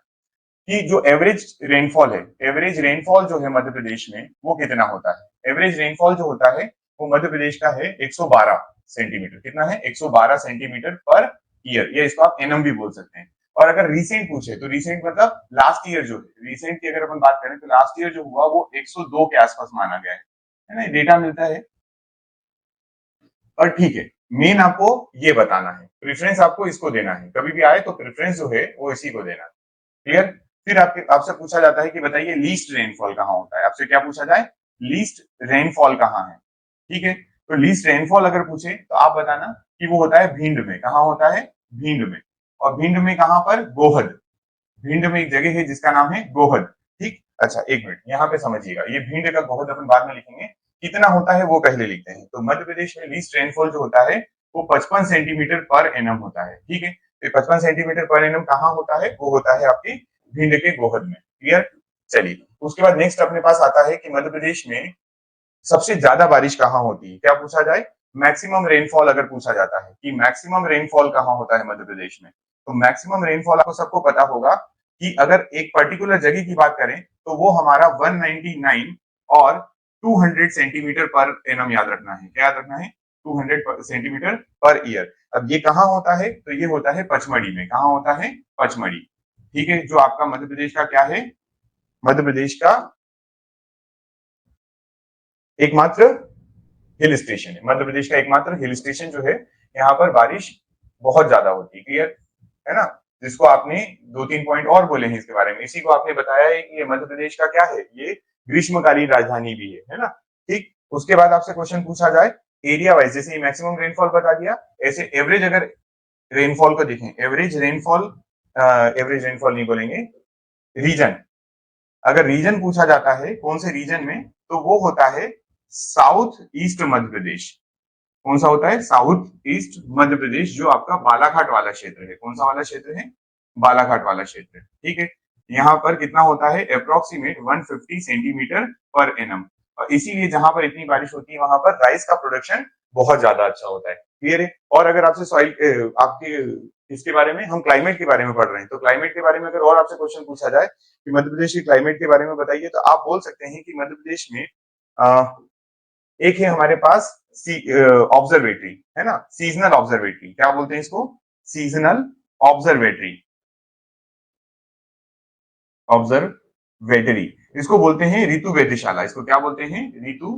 कि जो एवरेज रेनफॉल है, एवरेज रेनफॉल जो है मध्य प्रदेश में वो कितना होता है? एवरेज रेनफॉल जो होता है वो मध्य प्रदेश का है 112 सेंटीमीटर। कितना है? 112 सेंटीमीटर पर ईयर, या इसको आप एनएम भी बोल सकते हैं। और अगर रीसेंट पूछे तो रीसेंट मतलब लास्ट ईयर जो है, रीसेंट की अगर अपन बात करें तो लास्ट ईयर जो हुआ वो 102 के आसपास माना गया है ना? डेटा मिलता है। और ठीक है, मेन आपको ये बताना है, प्रेफरेंस आपको इसको देना है। कभी भी आए तो प्रेफरेंस जो है वो इसी को देना है। क्लियर? फिर आपसे पूछा जाता है कि बताइए लीस्ट रेनफॉल कहाँ होता है। आपसे क्या पूछा जाए? लीस्ट रेनफॉल कहाँ है। ठीक है, तो लीस्ट रेनफॉल अगर पूछे तो आप बताना कि वो होता है भिंड में। कहाँ होता है? भिंड में। और भिंड में कहाँ पर? गोहद। भिंड में एक जगह है जिसका नाम है गोहद। ठीक, अच्छा एक मिनट यहाँ पे समझिएगा, ये भिंड का गोहद अपन बाद में लिखेंगे, कितना होता है वो पहले लिखते हैं। तो मध्य प्रदेश में लीस्ट रेनफॉल जो होता है वो 55 सेंटीमीटर पर एनम होता है। ठीक है, तो 55 सेंटीमीटर पर एनम कहाँ होता है? वो होता है आपके भिंड के गोहद में। क्लियर। चलिए, उसके बाद नेक्स्ट अपने पास आता है कि मध्य प्रदेश में सबसे ज्यादा बारिश कहाँ होती है, क्या पूछा जाए, मैक्सिमम रेनफॉल अगर पूछा जाता है कि मैक्सिमम रेनफॉल कहाँ होता है मध्य प्रदेश में, तो मैक्सिमम रेनफॉल आपको सबको पता होगा कि अगर एक पर्टिकुलर जगह की बात करें तो वो हमारा 199 और 200 सेंटीमीटर पर एनम याद रखना है, क्या याद रखना है, 200 सेंटीमीटर पर ईयर। अब ये कहाँ होता है, तो ये होता है पचमढ़ी में, कहाँ होता है, पचमढ़ी, ठीक है, जो आपका मध्य प्रदेश का क्या है, मध्य प्रदेश का एकमात्र हिल स्टेशन है, मध्य प्रदेश का एकमात्र हिल स्टेशन जो है, यहाँ पर बारिश बहुत ज्यादा होती है, क्लियर है ना। जिसको आपने 2-3 पॉइंट और बोले हैं इसके बारे में, इसी को आपने बताया है कि ये मध्य प्रदेश का क्या है, ये ग्रीष्मकालीन राजधानी भी है ना। ठीक, उसके बाद आपसे क्वेश्चन पूछा जाए एरिया वाइज, जैसे मैक्सिमम रेनफॉल बता दिया, ऐसे एवरेज अगर रेनफॉल को देखें, एवरेज रेनफॉल नहीं बोलेंगे, रीजन, अगर रीजन पूछा जाता है कौन से रीजन में, तो वो होता है साउथ ईस्ट मध्य प्रदेश। कौन सा होता है, साउथ ईस्ट मध्य प्रदेश, जो आपका बालाघाट वाला क्षेत्र है, कौन सा वाला क्षेत्र है, बालाघाट वाला क्षेत्र, ठीक है। यहाँ पर कितना होता है, अप्रोक्सीमेट 150 सेंटीमीटर पर एनम, और इसीलिए जहां पर इतनी बारिश होती है वहां पर राइस का प्रोडक्शन बहुत ज्यादा अच्छा होता है, क्लियर है। और अगर आपसे सॉइल आपके इसके बारे में, हम क्लाइमेट के बारे में पढ़ रहे हैं, तो क्लाइमेट के बारे में अगर और आपसे क्वेश्चन पूछा जाए कि मध्य प्रदेश के क्लाइमेट के बारे में बताइए, तो आप बोल सकते हैं कि मध्य प्रदेश में एक है हमारे पास ऑब्जर्वेटरी, है ना, सीजनल ऑब्जर्वेटरी, क्या बोलते हैं इसको, सीजनल ऑब्जर्वेटरी, ऑब्जर्वेटरी, इसको बोलते हैं ऋतु वेधशाला, इसको क्या बोलते हैं, ऋतु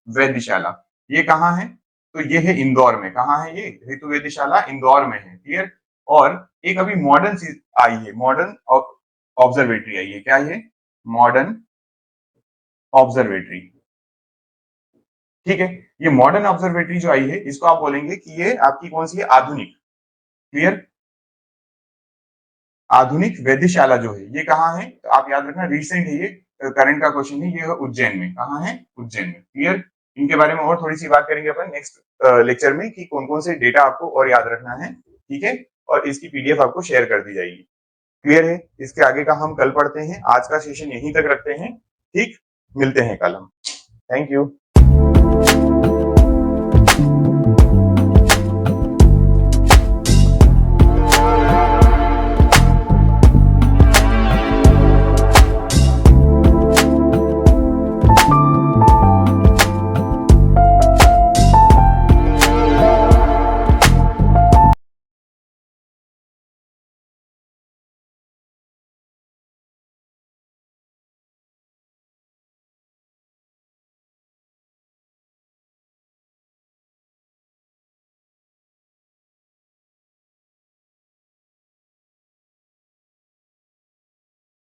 वेधशाला। ये कहाँ है, तो ये है इंदौर में, कहाँ है ये, ऋतु वेधशाला इंदौर में है, क्लियर। और एक अभी मॉडर्न आई है, मॉडर्न ऑब्जर्वेटरी आई है, क्या है, मॉडर्न ऑब्जर्वेटरी, ठीक है। ये मॉडर्न ऑब्जर्वेटरी जो आई है, इसको आप बोलेंगे कि ये आपकी कौन सी है, आधुनिक, क्लियर, आधुनिक वेधशाला जो है ये कहाँ है, तो आप याद रखना, रिसेंट है ये, करंट का क्वेश्चन है, ये है उज्जैन में, कहाँ है, उज्जैन में, क्लियर। इनके बारे में और थोड़ी सी बात करेंगे अपन नेक्स्ट लेक्चर में कि कौन कौन से डेटा आपको और याद रखना है, ठीक है, और इसकी पीडीएफ आपको शेयर कर दी जाएगी, क्लियर है। इसके आगे का हम कल पढ़ते हैं, आज का सेशन यहीं तक रखते हैं, ठीक, मिलते हैं कल हम, थैंक यू।